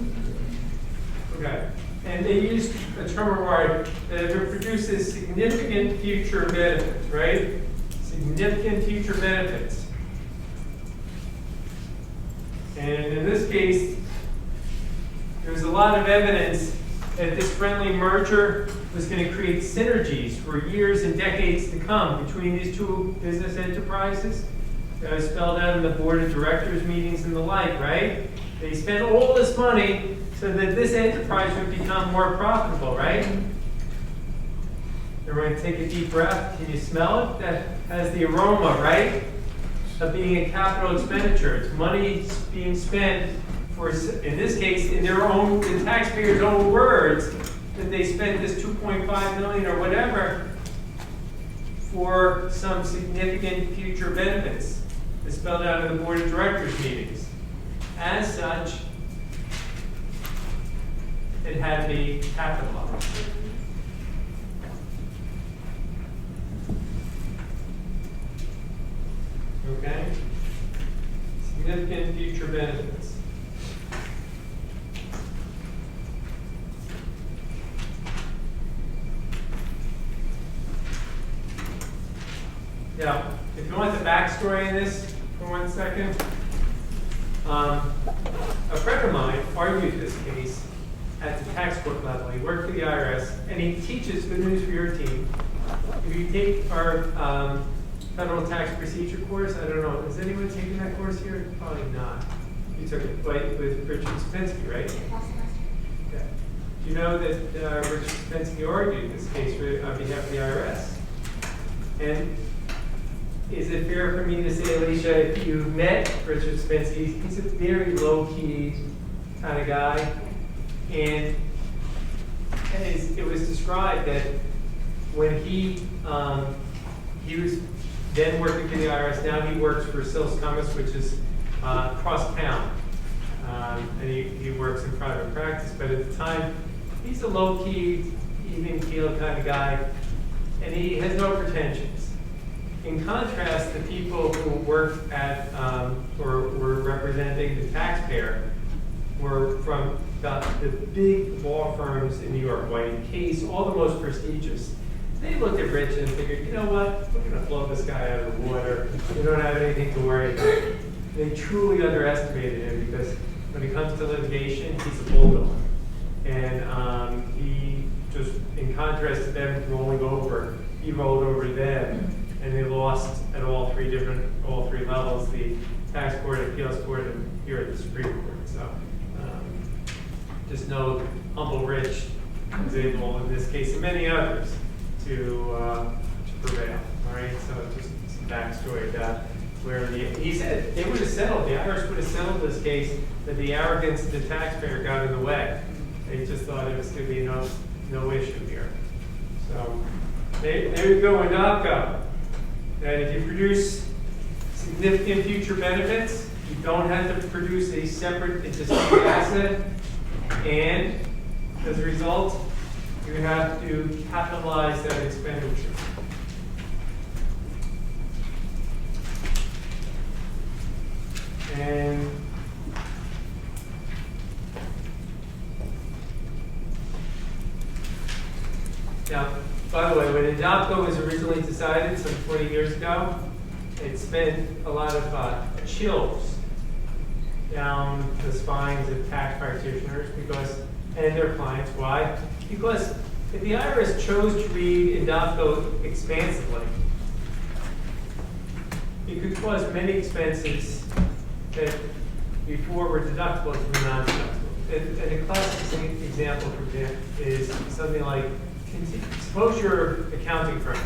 Okay. And they use a term of art that if it produces significant future benefits, right? Significant future benefits. And in this case, there's a lot of evidence that this friendly merger was going to create synergies for years and decades to come between these two business enterprises. That was spelled out in the board of directors meetings and the like, right? They spent all this money so that this enterprise would become more profitable, right? Everyone take a deep breath. Can you smell it? That has the aroma, right? Of being a capital expenditure. It's money being spent for, in this case, in their own, the taxpayers' own words, that they spent this 2.5 million or whatever for some significant future benefits. It's spelled out in the board of directors meetings. As such, it had to be capitalized. Okay? Significant future benefits. Now, if you want the backstory in this for 1 second, a friend of mine argued this case at the tax court level. He worked for the IRS, and he teaches, good news for your team, if you take our federal tax procedure course, I don't know, has anyone taken that course here? Probably not. You took it with Richard Spensky, right? Okay. Do you know that Richard Spensky argued this case on behalf of the IRS? And is it fair for me to say, Alicia, if you met Richard Spensky, he's a very low-key kind of guy, and it was described that when he was then working for the IRS, now he works for Sills Thomas, which is across town, and he works in private practice, but at the time, he's a low-key, even-keel kind of guy, and he has no pretensions. In contrast, the people who worked at, or were representing the taxpayer were from the big law firms in New York, White Case, all the most prestigious. They looked at Rich and figured, you know what, we're going to blow this guy out of the water. We don't have anything to worry about. They truly underestimated him because when it comes to litigation, he's a bulldog. And he just, in contrast to them rolling over, he rolled over to them. And they lost at all three levels, the tax court, appeals court, and here at the Supreme Court. So just know humble Rich was able, in this case, and many others, to prevail. All right, so just some backstory about where he said they would have settled, the IRS would have settled this case, that the arrogance of the taxpayer got in the way. They just thought it was going to be no issue here. So there you go, INDOPCO. That if you produce significant future benefits, you don't have to produce a separate and distinct asset, and as a result, you have to capitalize that expenditure. And now, by the way, when INDOPCO was originally decided some 20 years ago, it sent a lot of chills down the spines of tax practitioners and their clients. Why? Because if the IRS chose to read INDOPCO expansively, it could cause many expenses that before were deductible to be non-deductible. And a classic example is something like, suppose your accounting firm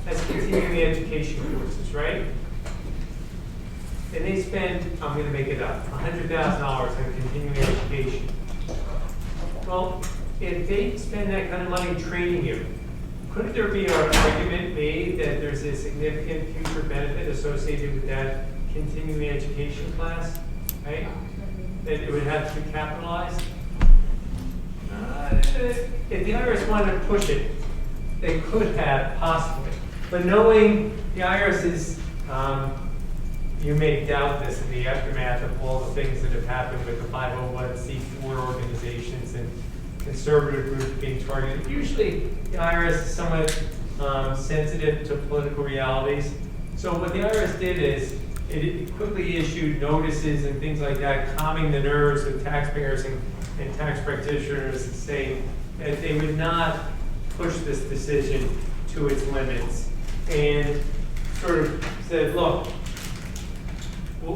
has continuing education courses, right? And they spend, I'm going to make it up, $100,000 on continuing education. Well, if they spend that kind of money training you, couldn't there be an argument made that there's a significant future benefit associated with that continuing education class, right? That it would have to be capitalized? If the IRS wanted to push it, they could have, possibly. But knowing the IRS is, you may doubt this in the aftermath of all the things that have happened with the 501c4 organizations and conservative groups being targeted. Usually the IRS is somewhat sensitive to political realities. So what the IRS did is it quickly issued notices and things like that, calming the nerves of taxpayers and tax practitioners and saying, that they would not push this decision to its limits and sort of said, look, we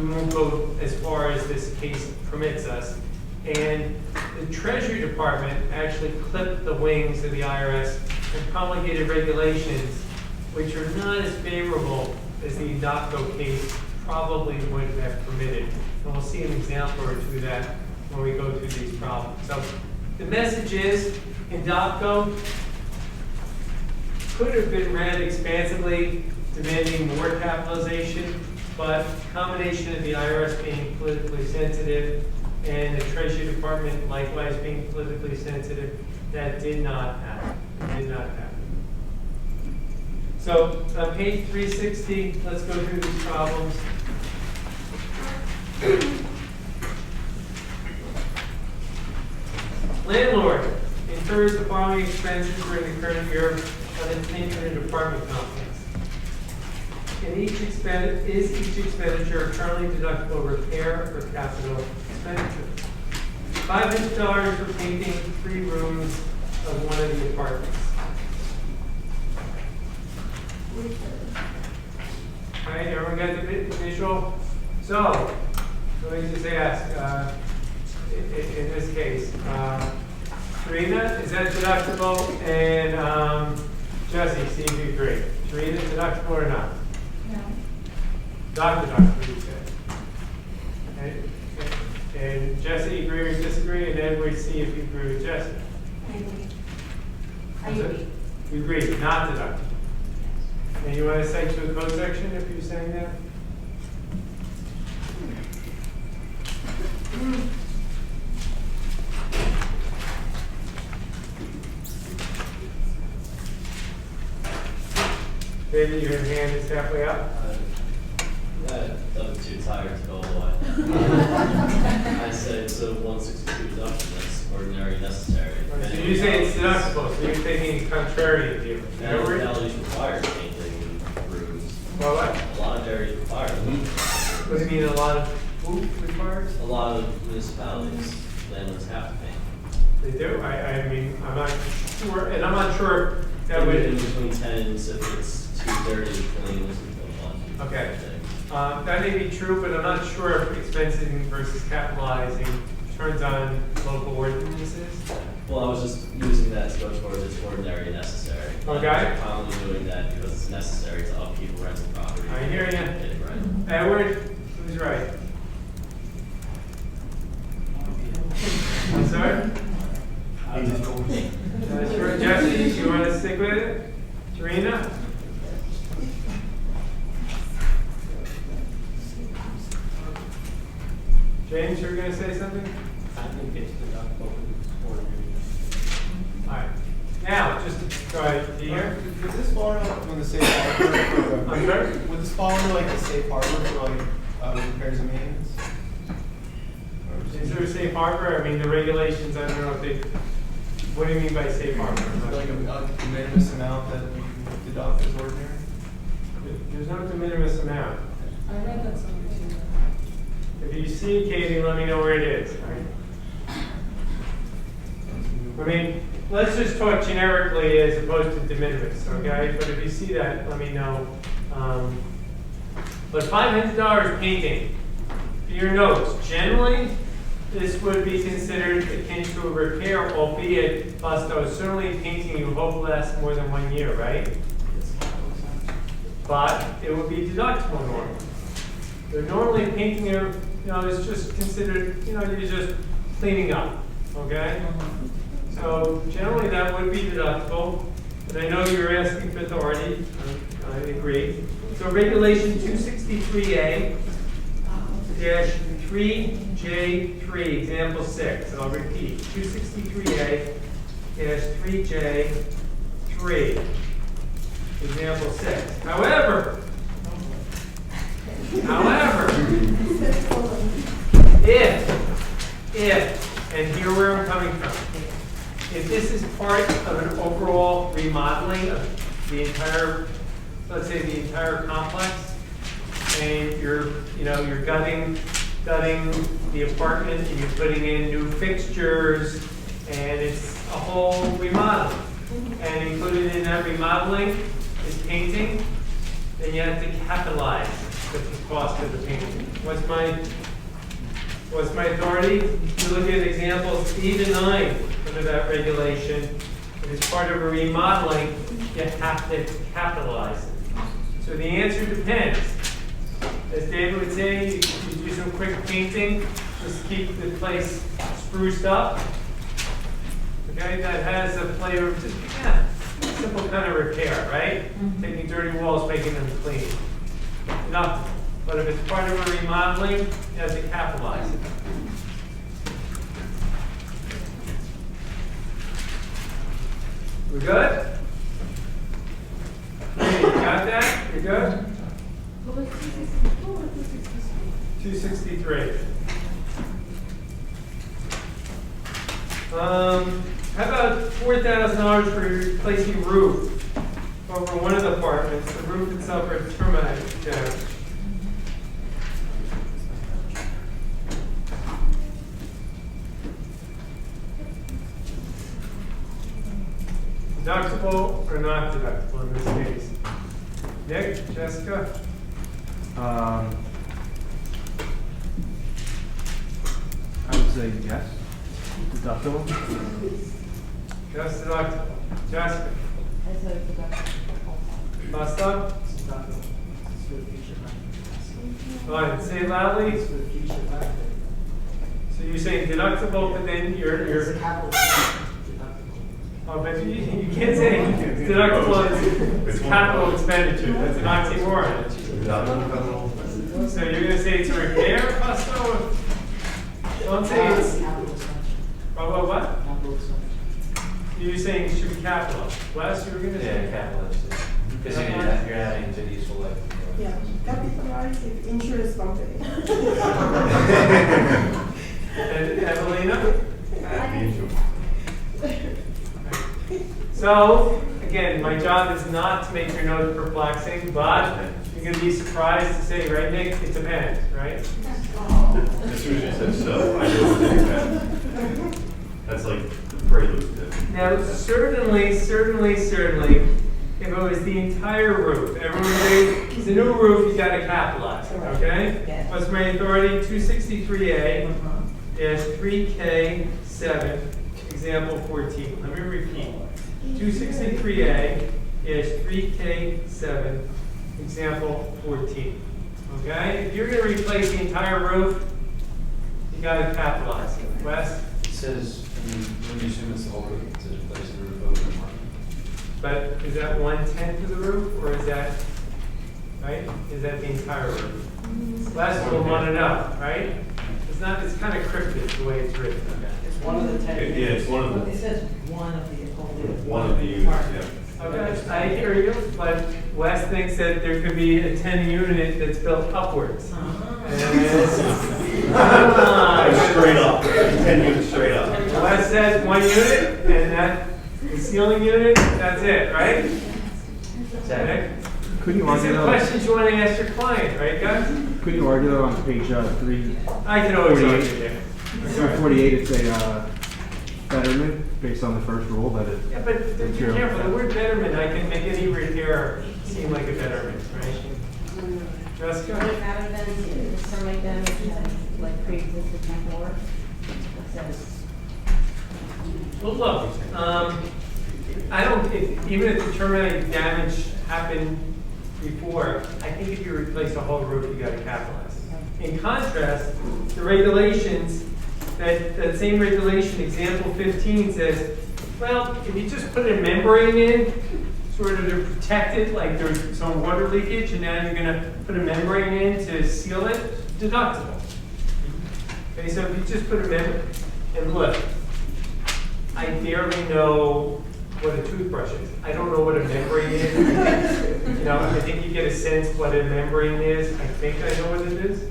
won't go as far as this case permits us. And the Treasury Department actually clipped the wings of the IRS and promulgated regulations which are not as favorable as the INDOPCO case probably would have permitted. And we'll see an example or two of that when we go through these problems. So the message is, INDOPCO could have been read expansively, demanding more capitalization, but combination of the IRS being politically sensitive and the Treasury Department likewise being politically sensitive, that did not happen. It did not happen. So on page 360, let's go through these problems. Landlord incurs the following expenses during the current year on its tenant and apartment complex. And each expenditure currently deductible repair or capital expenditure? $500 for painting 3 rooms of one of the apartments. All right, everyone got the visual? So, let me just ask, in this case, Serena, is that deductible? And Jesse, see if you agree. Serena, deductible or not? No. Not deductible, you said. And Jesse, agree or disagree? And then we see if you agree with Jesse. I agree. I Is it- agree. You agree, not deductible. And you want to cite to a code section if you're saying that? David, your hand is halfway up. I'm too tired to go away. I said, so 162 deduction, that's ordinary necessary. So you say it's deductible, so you're taking contrary to you. Municipalities require painting rooms. Well, what? A lot of areas require them. What do you mean, a lot of who requires? A lot of municipalities, landlords have to paint. They do? I mean, I'm not sure, and I'm not sure that In would. between tenants, if it's too dirty to clean, this is a Okay. That may be true, but I'm not sure if expensing versus capitalizing turns on local ordinances. Well, I was just using that to go towards it's ordinary and necessary. Okay. I'm commonly doing that because it's necessary to upkeep a rental property. I hear ya. Right. Edward, who's right? I'm sorry? Sure. Jesse, you want to stick with it? Serena? James, you were going to say something? I think it's deductible for the All right. Now, just try to hear. Would this fall under when the safe harbor? I'm sorry? Would this fall under like the safe harbor for like repairs and maintenance? Is there a safe harbor? I mean, the regulations, I don't know if they, what do you mean by safe harbor? I'm not Like sure. a de minimis amount that we deduct as ordinary? There's no de minimis amount. I read that somewhere too. If you see Katie, let me know where it is. All right? I mean, let's just talk generically as opposed to de minimis, okay? But if you see that, let me know. But $500 painting, for your notes, generally, this would be considered akin to a repair, albeit, Busto, certainly painting you hope lasts more than 1 year, right? But it would be deductible normally. They're normally painting is just considered, you're just cleaning up, okay? So generally that would be deductible, but I know you're asking for authority, I agree. So regulation 263A-3J3, example 6, I'll repeat, 263A-3J3, example 6. However, if, and here where I'm coming from, if this is part of an overall remodeling of the entire, let's say the entire complex, and you're gutting gutting the apartment and you're putting in new fixtures, and it's a whole remodel. And included in that remodeling is painting, then you have to capitalize the cost of the painting. What's my authority? You look at examples 8 and 9 under that regulation. If it's part of a remodeling, you have to capitalize it. So the answer depends. As David would say, you do some quick painting, just keep the place spruced up. Okay, that has a flavor of just, simple kind of repair, right? Taking dirty walls, making them clean. Enough. But if it's part of a remodeling, you have to capitalize it. We good? Hey, you got that? You good? 263. How about $4,000 for replacing roof over one of the apartments? The roof itself or termite damage. Deductible or not deductible in this case? Nick, Jessica? I would say yes. Deductible. Just deductible. Jessica? I said deductible. Busta? Fine, say it loudly. It's for the future benefit. So you're saying deductible, but then It's a you're capital deductible. oh, but you can't say deductible is capital expenditure. That's an oxymoron. So you're going to say it's a repair, Busta? Don't say it's. Capital expenditure. What? Capital expenditure. You're saying it should be capital. Wes, you were going to say? Yeah, capitalized, because you're adding to the useful life. Yeah, capitalized if insurance company. And Evelina? So, again, my job is not to make your notes perplexing, but you're going to be surprised to say, right, Nick? It depends, right? As soon as you said so, I knew it depends. That's like the prelude to. Now, certainly, if it was the entire roof, everyone agree, it's a new roof, you got to capitalize, okay? Yes. What's my authority? 263A dash 3K7, example 14. Let me repeat. 263A dash 3K7, example 14. Okay? If you're going to replace the entire roof, you got to capitalize it. Wes? It says, when you assume it's the whole roof, it says replace the roof over the market. But is that 1/10 of the roof, or is that, right? Is that the entire roof? Last one, 1 and up, right? It's not. It's kind of cryptic the way it's written. It's one of the 10 Yeah, units. it's one of It the, says one of the only. one of the units, yeah. Okay, I hear you, but Wes thinks that there could be a 10 unit that's built upwards. Straight up, 10 units straight up. Wes says 1 unit, and that the ceiling unit, that's it, right? Okay. Could you These argue are though? questions you want to ask your client, right, guys? Could you argue though on page 3? I can always 48. argue there. Sorry. 48, it's a betterment based on the first rule that it. Yeah, but be careful, the word betterment, I can make any repair seem like a betterment, right? Jessica? Rather than determining them as like pre-existing temple work, it says. Well, look, I don't, even if the termite damage happened before, I think if you replace the whole roof, you gotta capitalize. In contrast, the regulations, that same regulation, example 15 says, well, if you just put a membrane in, sort of to protect it, like there's some water leakage, and now you're gonna put a membrane in to seal it, deductible. Okay, so if you just put a membrane, and look, I barely know what a toothbrush is. I don't know what a membrane is. You know, I think you get a sense what a membrane is. I think I know what it is.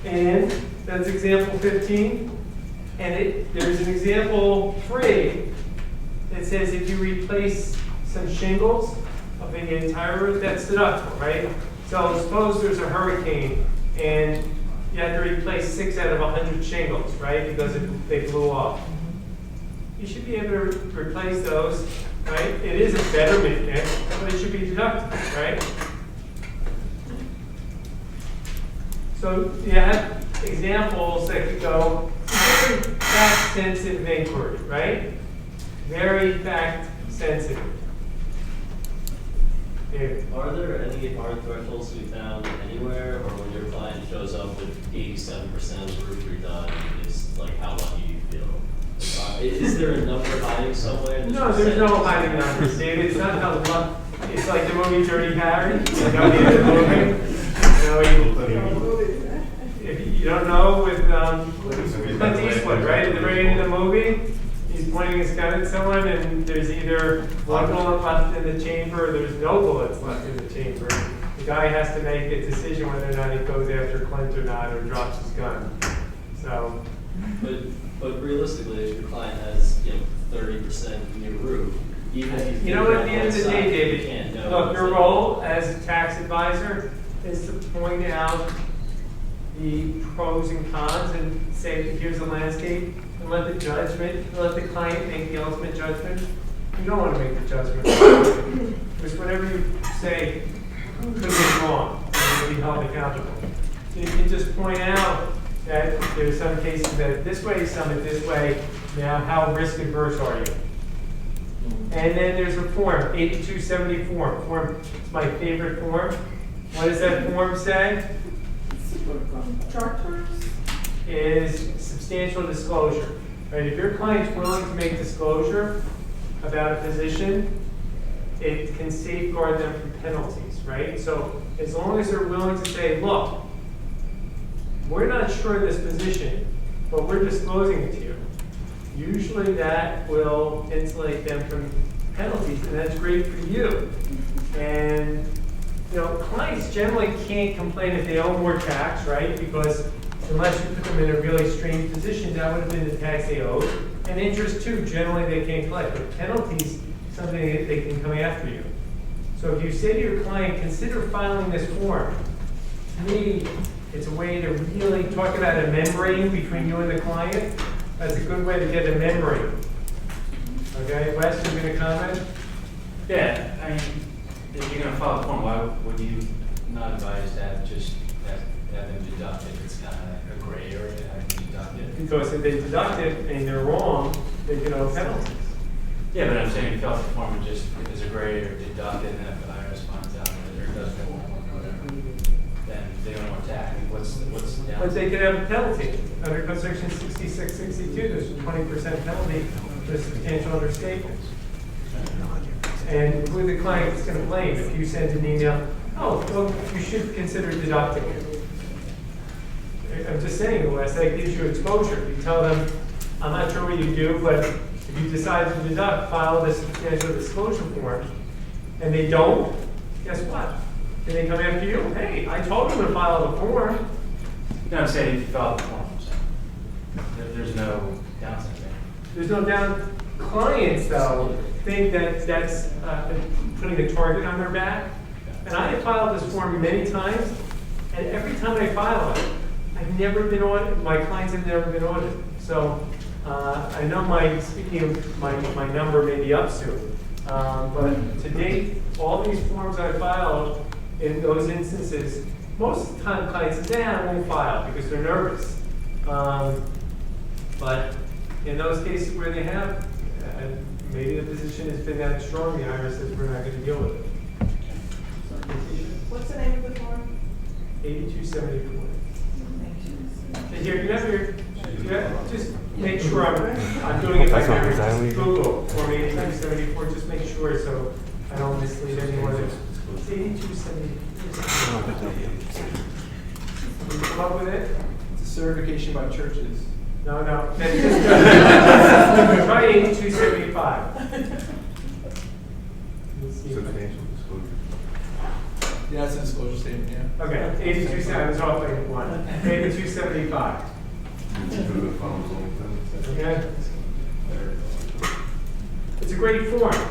And that's example 15. And there's an example 3 that says if you replace some shingles of the entire roof, that's deductible, right? So suppose there's a hurricane and you had to replace 6 out of 100 shingles, right? Because they blew off. You should be able to replace those, right? It is a betterment, but it should be deductible, right? So you have examples that could go very fact-sensitive inquiry, right? Very fact-sensitive. David. Are there any hard thresholds to be found anywhere, or when your client shows up with 87% of the roof redone, it's like how lucky you feel? Is there a number hiding somewhere? No, there's no hiding numbers, David. It's not how luck. It's like the movie Dirty Harry. You know, the movie. If you don't know, with Clint Eastwood, right at the very end of the movie, he's pointing his gun at someone, and there's either one bullet left in the chamber, or there's no bullets left in the chamber. The guy has to make a decision whether or not he goes after Clint or not, or drops his gun. So. But realistically, if your client has 30% new roof, even if you know, at the end of the day, David, look, your role as a tax advisor is to point out the pros and cons and say, here's the landscape, and let the client make the ultimate judgment. You don't want to make the judgment. Because whatever you say could be wrong, and you'll be held accountable. So you can just point out that there's some cases that this way, some it this way. Now, how risk adverse are you? And then there's a form, 8274 form. It's my favorite form. What does that form say? Charters? Is substantial disclosure. Right? If your client's willing to make disclosure about a position, it can safeguard them from penalties, right? So as long as they're willing to say, look, we're not sure of this position, but we're disclosing it to you. Usually that will insulate them from penalties, and that's great for you. And clients generally can't complain if they owe more tax, right? Because unless you put them in a really strange position, that would have been the tax they owed. And interest too, generally they can't collect. But penalties, something that they can come after you. So if you say to your client, consider filing this form, to me, it's a way to really talk about a membrane between you and the client. That's a good way to get a membrane. Okay, Wes, you going to comment? Yeah, I mean, if you're gonna file a form, why would you not advise that just have them deduct it? It's kind of a gray area, have them deduct it. Because if they deduct it and they're wrong, they can owe penalties. Yeah, but I'm saying if you fill out the form and just, if there's a gray area, deduct it, and then if the IRS finds out that there doesn't have one or whatever, then they don't want tax. I mean, what's down? But they could have a penalty. Under section 6662, there's a 20% penalty for substantial understatement. And who the client is going to blame if you send an email, oh, well, you should consider deducting it. I'm just saying, Wes, that gives you exposure. You tell them, I'm not sure what you do, but if you decide to deduct, file this substantial disclosure form, and they don't, guess what? Then they come after you. Hey, I told them to file the form. No, I'm saying if you file the form, there's no downside there. There's no down. Clients, though, think that that's putting a target on their back. And I have filed this form many times, and every time I file it, I've never been audited. My clients have never been audited. So I know my number may be up soon. But to date, all these forms I filed in those instances, most of the time clients say, I won't file because they're nervous. But in those cases where they have, maybe the position has been that strong, the IRS says we're not going to deal with it. What's the name of the form? 8274. Here, you have just make sure I'm doing it by memory. Google Form 8274, just make sure so I don't mislead anyone. It's 8274. Did you come up with it? It's a certification by churches. No. Try 8275. Substantial disclosure. Yeah, it's a disclosure statement, yeah. Okay, 8275, I was off by one. 8275. Okay? It's a great form.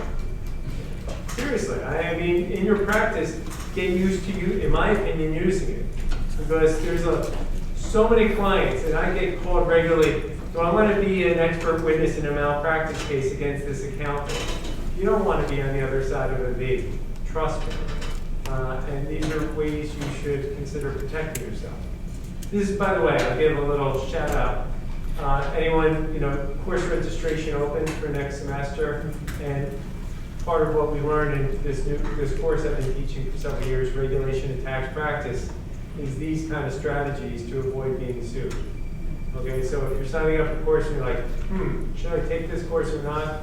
Seriously, I mean, in your practice, get used to, in my opinion, using it. Because there's so many clients, and I get called regularly, do I want to be an expert witness in a malpractice case against this accountant? You don't want to be on the other side of a V, trust me. And these are ways you should consider protecting yourself. This is, by the way, I'll give a little shout out. Anyone, course registration opens for next semester, and part of what we learned in this course I've been teaching for several years, regulation and tax practice, is these kind of strategies to avoid being sued. Okay, so if you're signing up for a course and you're like, should I take this course or not?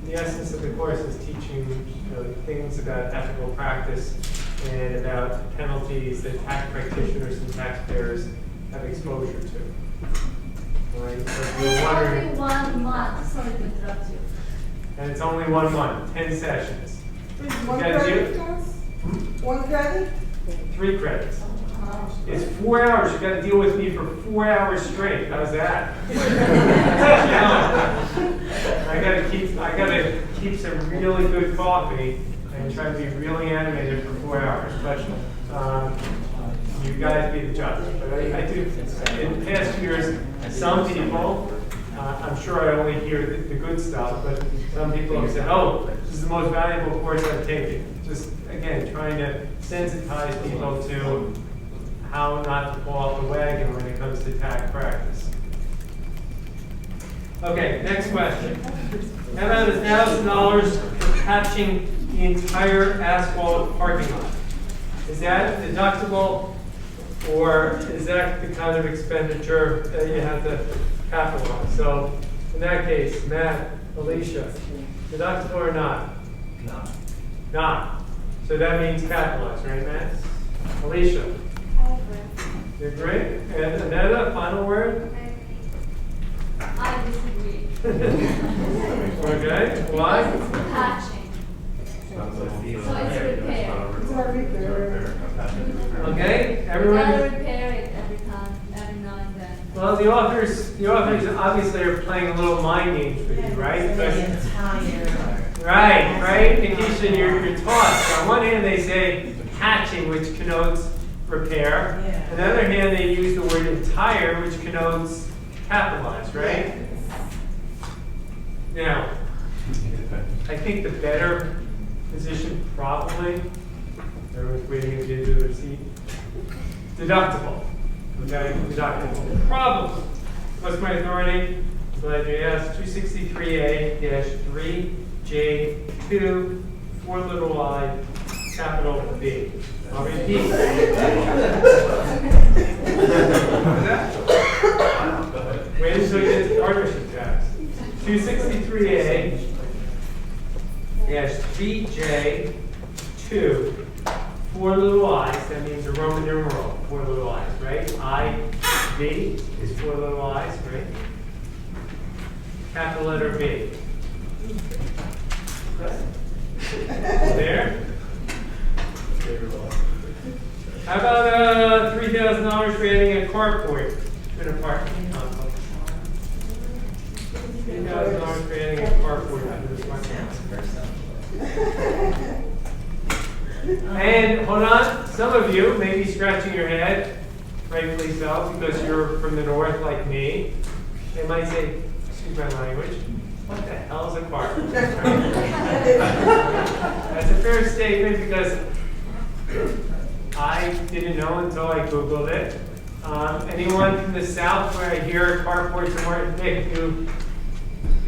The essence of the course is teaching things about ethical practice and about penalties that tax practitioners and taxpayers have exposure to. All right, so if you're wondering, Only 1 month, sorry to interrupt you. and it's only 1 month, 10 sessions. Is one You gotta credit do- class? 1 credit? 3 credits. It's 4 hours. You got to deal with me for 4 hours straight. How's that? That's a challenge. I got to keep some really good coffee and try to be really animated for 4 hours. But you guys be the judge. But I do. In the past years, some people, I'm sure I only hear the good stuff, but some people have said, "Oh, this is the most valuable course I've taken." Just again, trying to sensitize people to how not to fall off the wagon when it comes to tax practice. Okay, next question. How about $1,000 for patching the entire asphalt parking lot? Is that deductible, or is that the kind of expenditure that you have to capitalize? So in that case, Matt, Alicia, deductible or not? No. Not. So that means capitalized, right, Matt? Alicia? You agree? And Annetta, final word? I disagree. Okay, why? Because it's patching. So it's repair. It's not repair. Okay, You everyone? gotta repair it every time, every now and then. Well, the authors obviously are playing a little mind games with you, right? The entire. Right. In Keisha, you're taught. So on one hand, they say patching, which connotes repair. Yeah. On the other hand, they use the word entire, which connotes capitalized, right? Now, I think the better position probably, everyone's waiting to get to their seat, deductible. Okay, deductible. Probably. What's my authority? Glad you asked. 263A-3J2, 4 little I, capital B. I'll repeat. Wait until you get to partnership tax. 263A-3J2, 4 little i's. That means a Roman numeral, 4 little i's, right? I-V is 4 little i's, right? Capital letter B. There? How about $3,000 for adding a carport to an apartment complex? $3,000 for adding a carport to this apartment. And hold on, some of you may be scratching your head, rightfully so, because you're from the north like me. They might say, excuse my language, what the hell is a carport? That's a fair statement because I didn't know until I Googled it. Anyone from the south where I hear carports and more, Nick, you?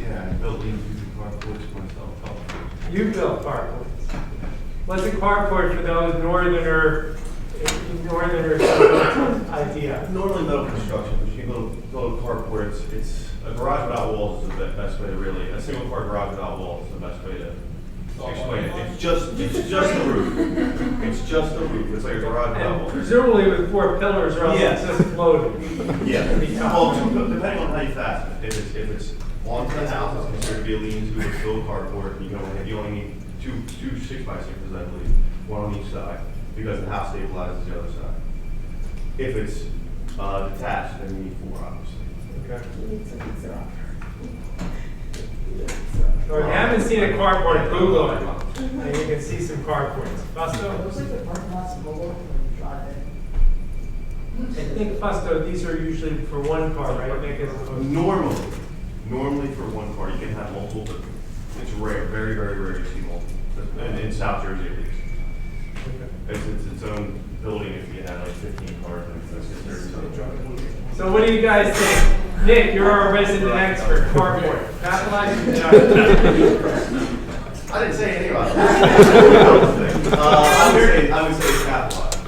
Yeah, I built these carports myself. You built carports. What's a carport for those northerner idea? Normally metal construction, but you can build carports. It's a garage without walls is the best way to really, a single car garage without walls is the best way to explain it. It's just the roof. It's just the roof. It's like a garage without And walls. presumably with 4 pillars or else Yes. it's just floating. Yeah. It's gonna be tough. Well, depending on how you fasten it. If it's onto the house, it's considered to be a lean-to, it's still a carport. You only need two 6x6s, I believe, one on each side, because the house stabilizes the other side. If it's detached, then you need 4, obviously. Okay. So if you haven't seen a carport, Google it, and you can see some carports. Busto? Looks like the parking lot's mobile when you drive in. I think, Fusto, these are usually for one car, right, Nick, as opposed to? Normally for one car, you can have multiple, but it's rare, very, very rare to see multiple, in South Jersey at least. It's its own building if you had like 15 cars, and that's considered its own. So what do you guys think? Nick, you're our resident expert, carport, capitalized or deductible? I didn't say anything about that. I would say it's capitalized,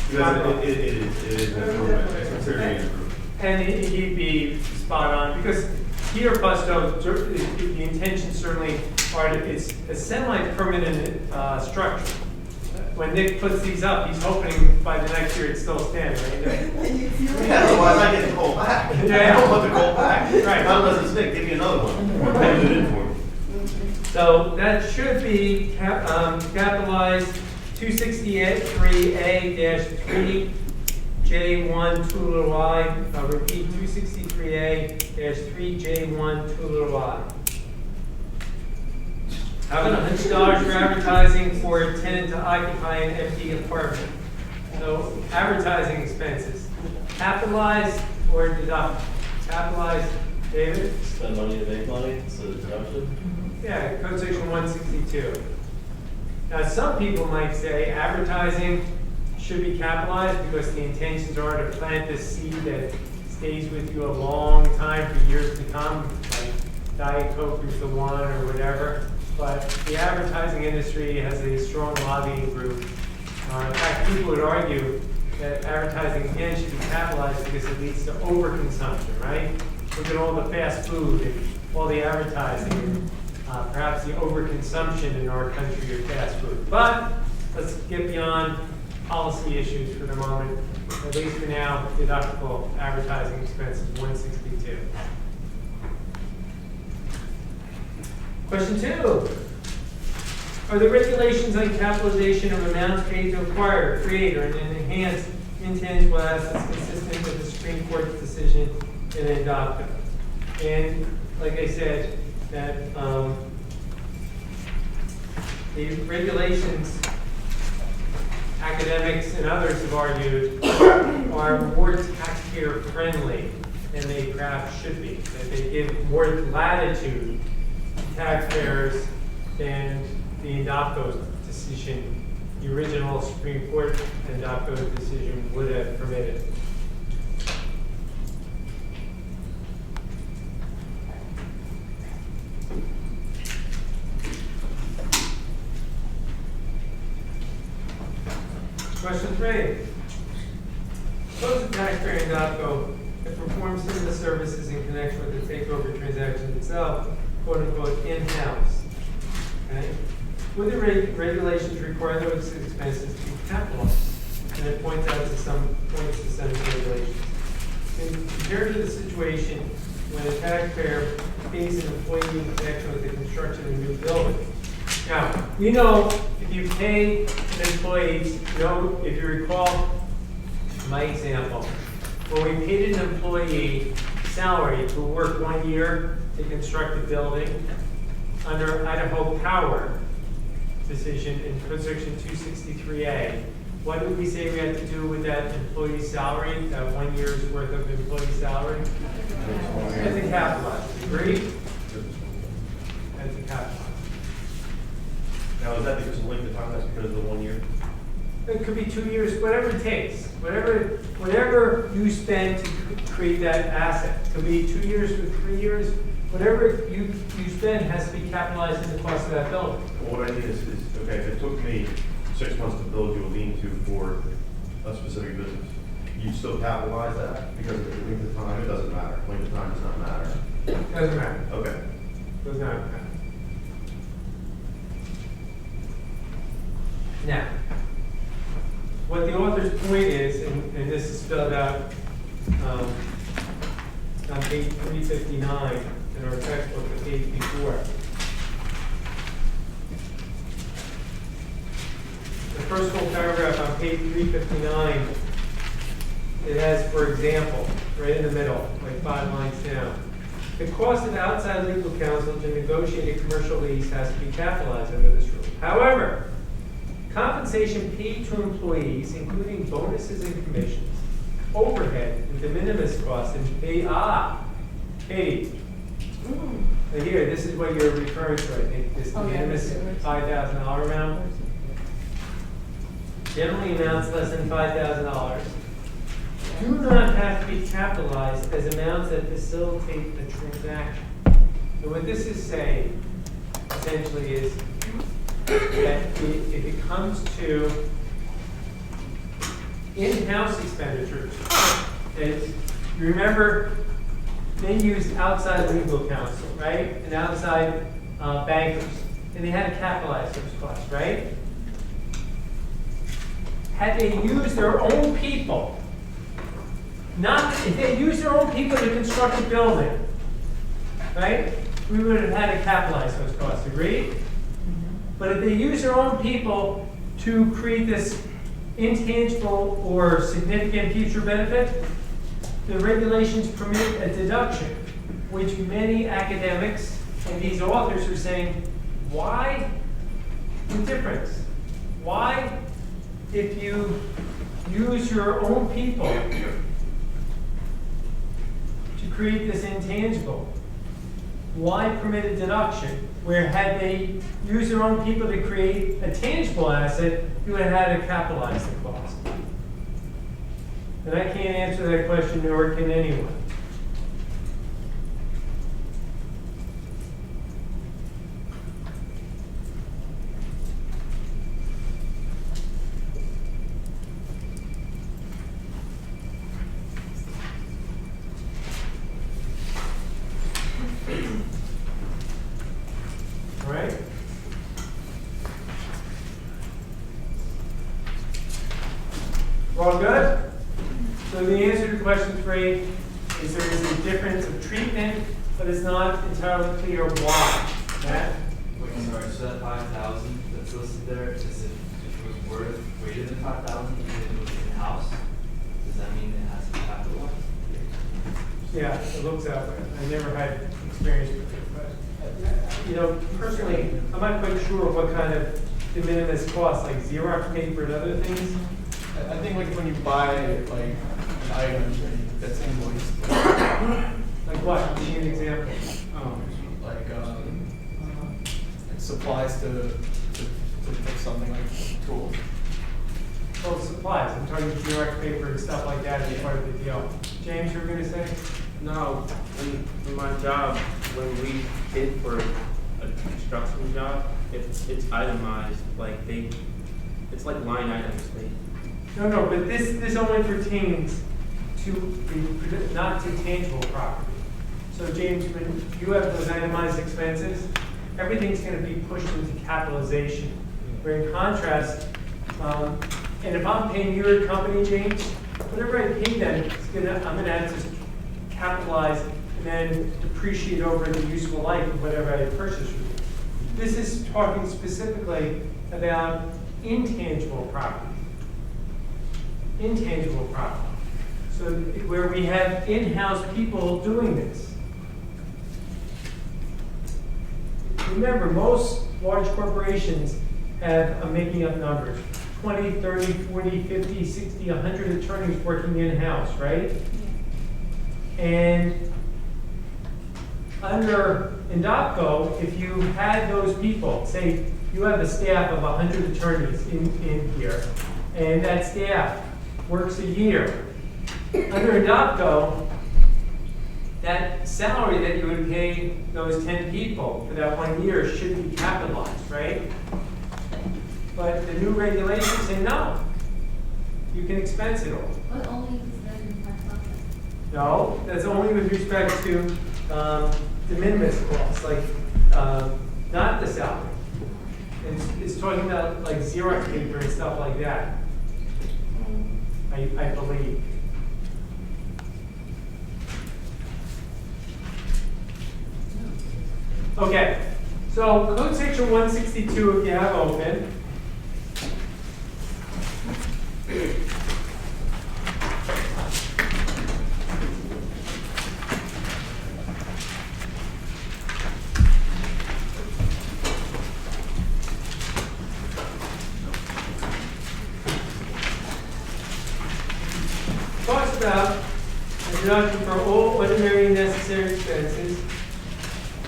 because it is an improvement, it's considered an improvement. And he'd be spot on, because here, Busto, the intention certainly are, it's a semi-permanent structure. When Nick puts these up, he's hoping by the next year it's still standing, right? Yeah, otherwise I get the coal back. Yeah. I don't want the coal back. Right. Not unless it's Nick, give me another one. Or put it in for me. So that should be capitalized 263A-3J1 2 little I. I'll repeat 263A-3J1 2 little I. Having $100 for advertising for a tenant to occupy an empty apartment. So advertising expenses, capitalized or deductible? Capitalized, David? Spend money to make money, so the deduction? Yeah, code section 162. Now, some people might say advertising should be capitalized because the intentions are to plant this seed that stays with you a long time for years to come, like Diet Coke is the one or whatever. But the advertising industry has a strong lobbying group. In fact, people would argue that advertising again should be capitalized because it leads to overconsumption, right? Look at all the fast food and all the advertising, and perhaps the overconsumption in our country of fast food. But let's get beyond policy issues for the moment. At least for now, deductible advertising expenses 162. Question 2. Are the regulations on capitalization of amounts paid to acquire, create, or enhance intangible assets consistent with the Supreme Court's decision in INDOPCO? And like I said, that the regulations, academics and others have argued, are more taxpayer friendly than they perhaps should be. That they give more latitude taxpayers than the INDOPCO decision, the original Supreme Court INDOPCO decision would have permitted. Question 3. Suppose a taxpayer in INDOPCO that performs similar services in connection with the takeover transaction itself, quote unquote, in-house. Okay? Would the regulations require those expenses to be capitalized? And it points to some regulations. And compared to the situation when a taxpayer pays an employee in connection with the construction of a new building. Now, we know if you pay an employee, if you recall my example, when we paid an employee salary to work 1 year to construct a building under Idaho Power decision in code section 263A, what did we say we had to do with that employee's salary, that 1 year's worth of employee salary? We had to capitalize. Agreed? Had to capitalize. Now, is that because of length of time? That's because of the 1 year? It could be 2 years, whatever it takes. Whatever you spend to create that asset. It could be 2 years or 3 years. Whatever you spend has to be capitalized in the cost of that building. Well, what I need is, okay, if it took me 6 months to build you a lean-to for a specific business, you still capitalize that because of the length of time? It doesn't matter. Length of time does not matter. Doesn't matter. Okay. Does not matter. Now, what the author's point is, and this is spelled out on page 359 in our textbook, the page before. The first full paragraph on page 359, it has, for example, right in the middle, like 5 lines down. The cost of outside legal counsel to negotiate a commercial lease has to be capitalized under this rule. However, compensation paid to employees, including bonuses and commissions, overhead, the de minimis cost, and Katie, so here, this is what you're referring to, I think, this de minimis $5,000 amount. Generally amounts less than $5,000 do not have to be capitalized as amounts that facilitate a transaction. So what this is saying, essentially, is that if it comes to in-house expenditures, you remember they used outside legal counsel, right? And outside bankers, and they had to capitalize those costs, right? Had they used their own people, if they used their own people to construct a building, right? We would have had to capitalize those costs, agreed? But if they use their own people to create this intangible or significant future benefit, the regulations permit a deduction, which many academics and these authors are saying, why the difference? Why, if you use your own people to create this intangible, why permit a deduction? Where had they used their own people to create a tangible asset, you would have had to capitalize the cost. And I can't answer that question, nor can anyone. All right? We're all good? So the answer to question 3 is there is a difference of treatment, but it's not entirely clear why. Matt? Wait, sorry, so that 5,000 that's listed there, is if it was worth greater than 5,000, even if it was in-house, does that mean it has to be capitalized? Yeah, it looks that way. I never had experience with it, but, personally, I'm not quite sure what kind of de minimis costs, like Xerox paper and other things. I think like when you buy like an item that's invoiced. Like what? Give me an example. Like supplies to fix something like tools. Well, supplies. I'm talking Xerox paper and stuff like that as part of the deal. James, you were going to say? No, in my job, when we bid for a construction job, it's itemized, like it's like line items. No, but this only pertains to not to tangible property. So James, when you have those itemized expenses, everything's going to be pushed into capitalization. Where in contrast, and if I'm paying your company, James, whatever I pay them, I'm going to have to capitalize and then depreciate over the useful life of whatever I purchased from you. This is talking specifically about intangible property. Intangible property. So where we have in-house people doing this. Remember, most large corporations have, I'm making up numbers, 20, 30, 40, 50, 60, 100 attorneys working in-house, right? And under INDOPCO, if you had those people, say you have a staff of 100 attorneys in here, and that staff works a year. Under INDOPCO, that salary that you would pay those 10 people for that 1 year should be capitalized, right? But the new regulations say no. You can expense it all. But only if it's less than 5,000. No, that's only with respect to de minimis costs, like not the salary. It's talking about like Xerox paper and stuff like that. I believe. Okay, so code section 162, if you have open. Talks about a deduction for all ordinary and necessary expenses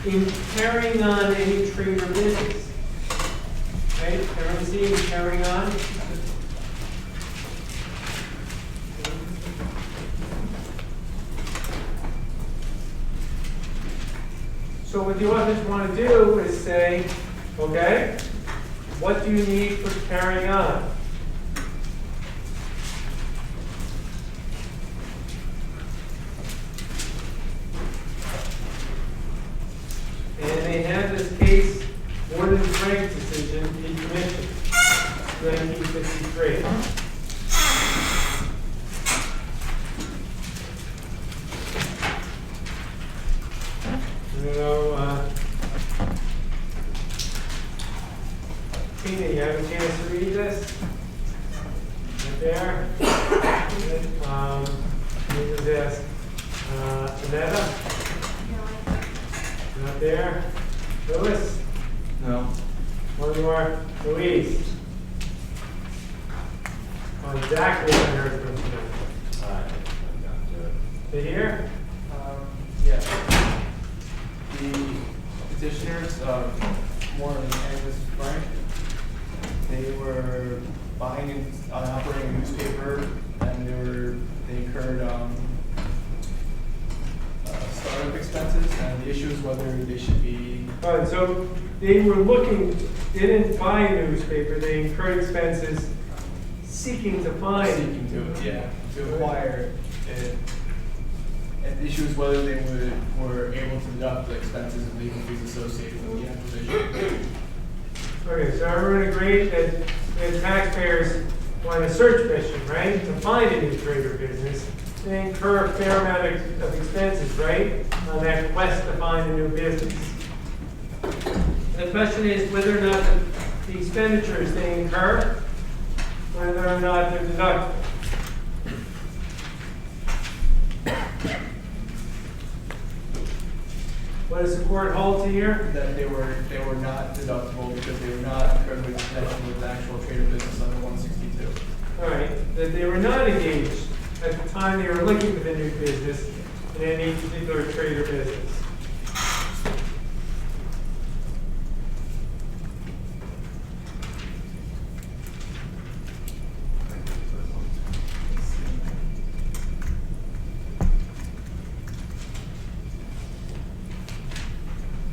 in carrying on any trade or business. Right? Everyone see in carrying on? So what the authors want to do is say, okay, what do you need for carrying on? And they have this case, Warden Frank's decision, decommissioned, 1953. Tina, you have a chance to read this? Right there. This is this. Anetta? Not there. Louis? No. One more. Louise? Oh, exactly what I heard from tonight. They here? Yeah. The petitioners, Warren and Mrs. Frank, they were buying and operating a newspaper, and they incurred startup expenses, and the issue is whether they should be. All right, so they were looking, they didn't buy a newspaper, they incurred expenses seeking to find. To acquire it. And the issue is whether they were able to deduct the expenses and legal fees associated with the acquisition. Okay, so everyone agreed that the taxpayers on a search mission, right, to find a new trade or business, they incur a fair amount of expenses, right, on that quest to find a new business. The question is whether or not the expenditures they incur, whether or not they're deductible. What does the court hold to here? That they were not deductible because they were not incurred with connection with the actual trade or business under 162. All right, that they were not engaged at the time they were looking for the new business in any particular trade or business.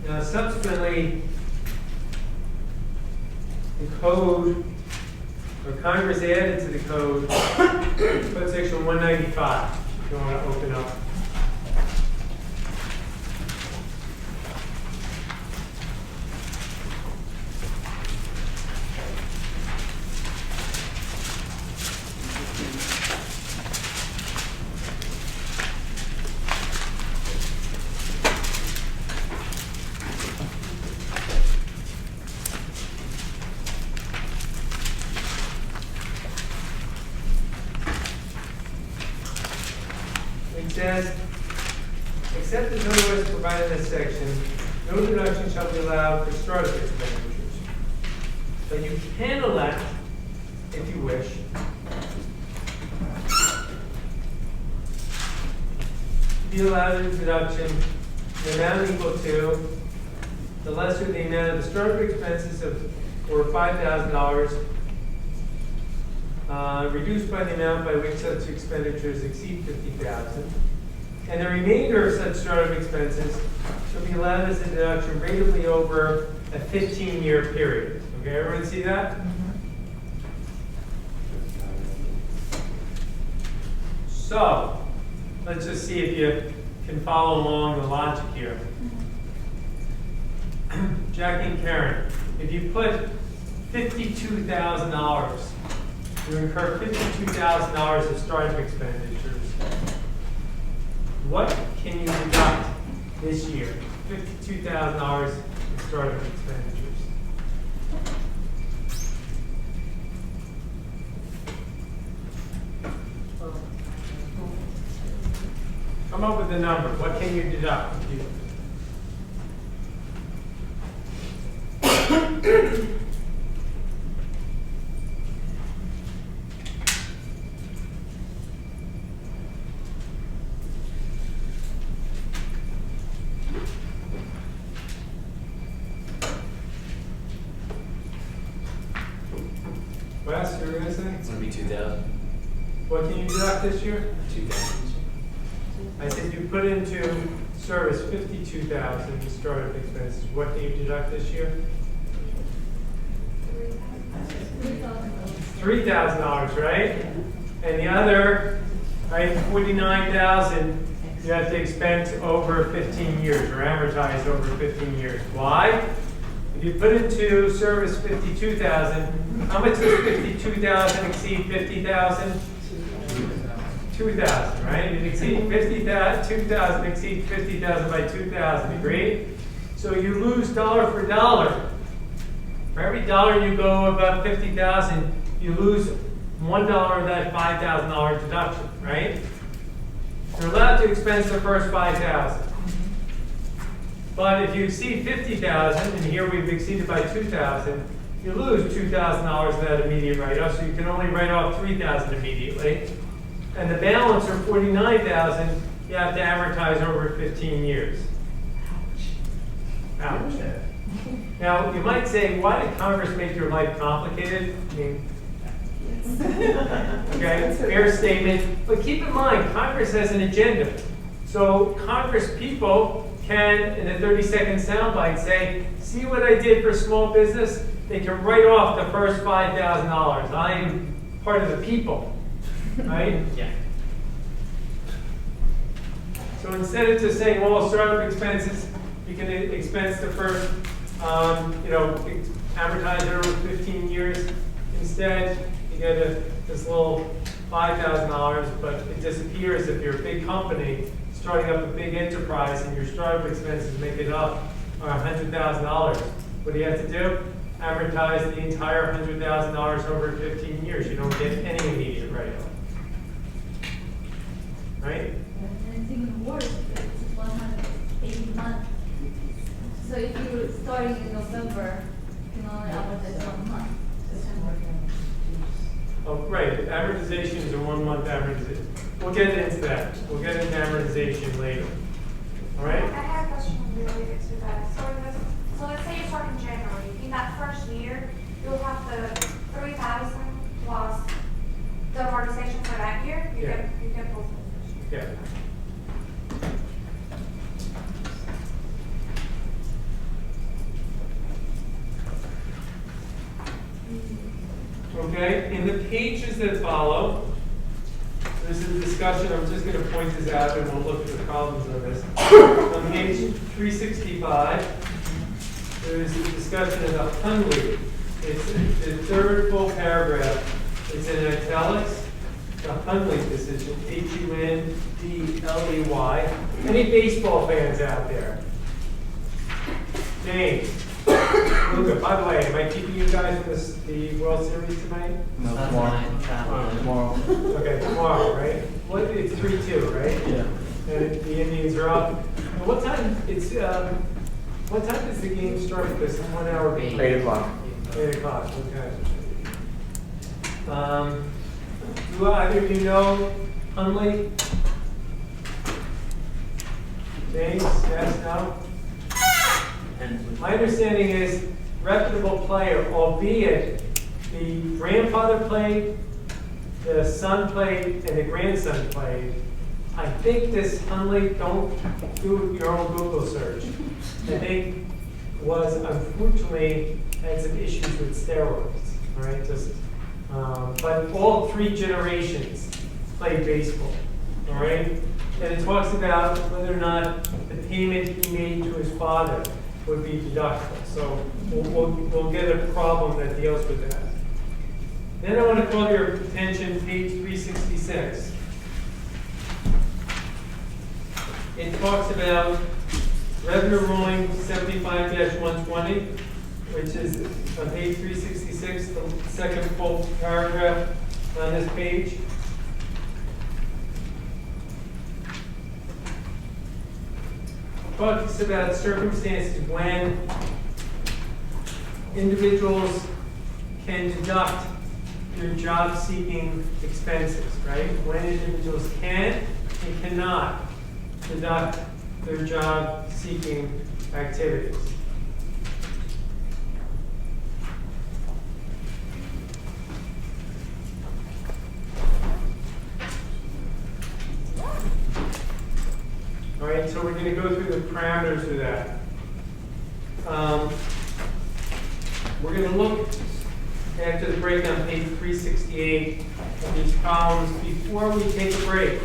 Now, subsequently, the code, or Congress added to the code, Code Section 195, if you want to open up. It says, except as otherwise provided in this section, no deduction shall be allowed for startup expenditures. But you can elect, if you wish, to be allowed a deduction, the amount equal to the lesser the amount of the startup expenses or $5,000, reduced by the amount by which such expenditures exceed $50,000, and the remainder of such startup expenses shall be allowed as a deduction ratably over a 15-year period. Okay, everyone see that? So, let's just see if you can follow along the logic here. Jackie and Karen, if you put $52,000, you incur $52,000 of startup expenditures. What can you deduct this year? $52,000 in startup expenditures. Come up with a number. What can you deduct? Wes, you were gonna say? It's gonna be 2,000. What can you deduct this year? 2,000. I said you put into service 52,000 in startup expenses. What can you deduct this year? $3,000, right? And the other, right, 49,000 you have to expense over 15 years or amortize over 15 years. Why? If you put into service 52,000, how much does 52,000 exceed 50,000? 2,000, right? It exceeds 50,000, 2,000 exceeds 50,000 by 2,000, agreed? So you lose dollar for dollar. For every dollar you go above 50,000, you lose $1 of that $5,000 deduction, right? You're allowed to expense the first 5,000. But if you exceed 50,000, and here we've exceeded by 2,000, you lose $2,000 of that immediate write-off, so you can only write off 3,000 immediately. And the balance, or 49,000, you have to amortize over 15 years. Ouch. Now, you might say, why did Congress make your life complicated? I mean, okay, fair statement. But keep in mind, Congress has an agenda. So Congress people can, in a 30-second soundbite, say, see what I did for small business? They can write off the first $5,000. I'm part of the people, right? Yeah. So instead of just saying all startup expenses, you can expense the first, amortize it over 15 years. Instead, you get this little $5,000, but it disappears if you're a big company starting up a big enterprise and your startup expenses make it up $100,000. What do you have to do? Amortize the entire $100,000 over 15 years. You don't get any immediate write-off. Right? And it's even worse, it's 180 months. So if you're starting in November, you can only amortize 1 month. Oh, right. Amortization is a 1 month amortization. We'll get into that. We'll get into amortization later. All right? I have a question related to that. So let's say you start in January. In that first year, you'll have the 3,000 plus the amortization for that year. You get both of those. Yeah. Okay, in the pages that follow, there's a discussion, I'm just going to point this out and we'll look at the problems of this. On page 365, there's a discussion of the Hundley. It's the third full paragraph. It's in italics. The Hundley decision, Hundley. Any baseball fans out there? James? Luca, by the way, am I keeping you guys for the World Series tonight? No, tomorrow. Tomorrow. Okay, tomorrow, right? What, it's 3-2, right? Yeah. And the Indians are up. And what time, what time does the game start? Because it's 1 hour game. 8 o'clock. 8 o'clock, okay. Do either of you know Hundley? James, yes, no? My understanding is reputable player, albeit the grandfather played, the son played, and the grandson played. I think this Hundley, don't do your own Google search, I think was unfortunately had some issues with steroids, all right? But all 3 generations played baseball, all right? And it talks about whether or not the payment he made to his father would be deductible. So we'll get a problem that deals with that. Then I want to call your attention page 366. It talks about revenue ruling 75-120, which is on page 366, the second full paragraph on this page. Talks about circumstances when individuals can deduct their job-seeking expenses, right? When individuals can and cannot deduct their job-seeking activities. so we're gonna go through the parameters of that. We're gonna look after the break on page 368 of these columns before we take a break.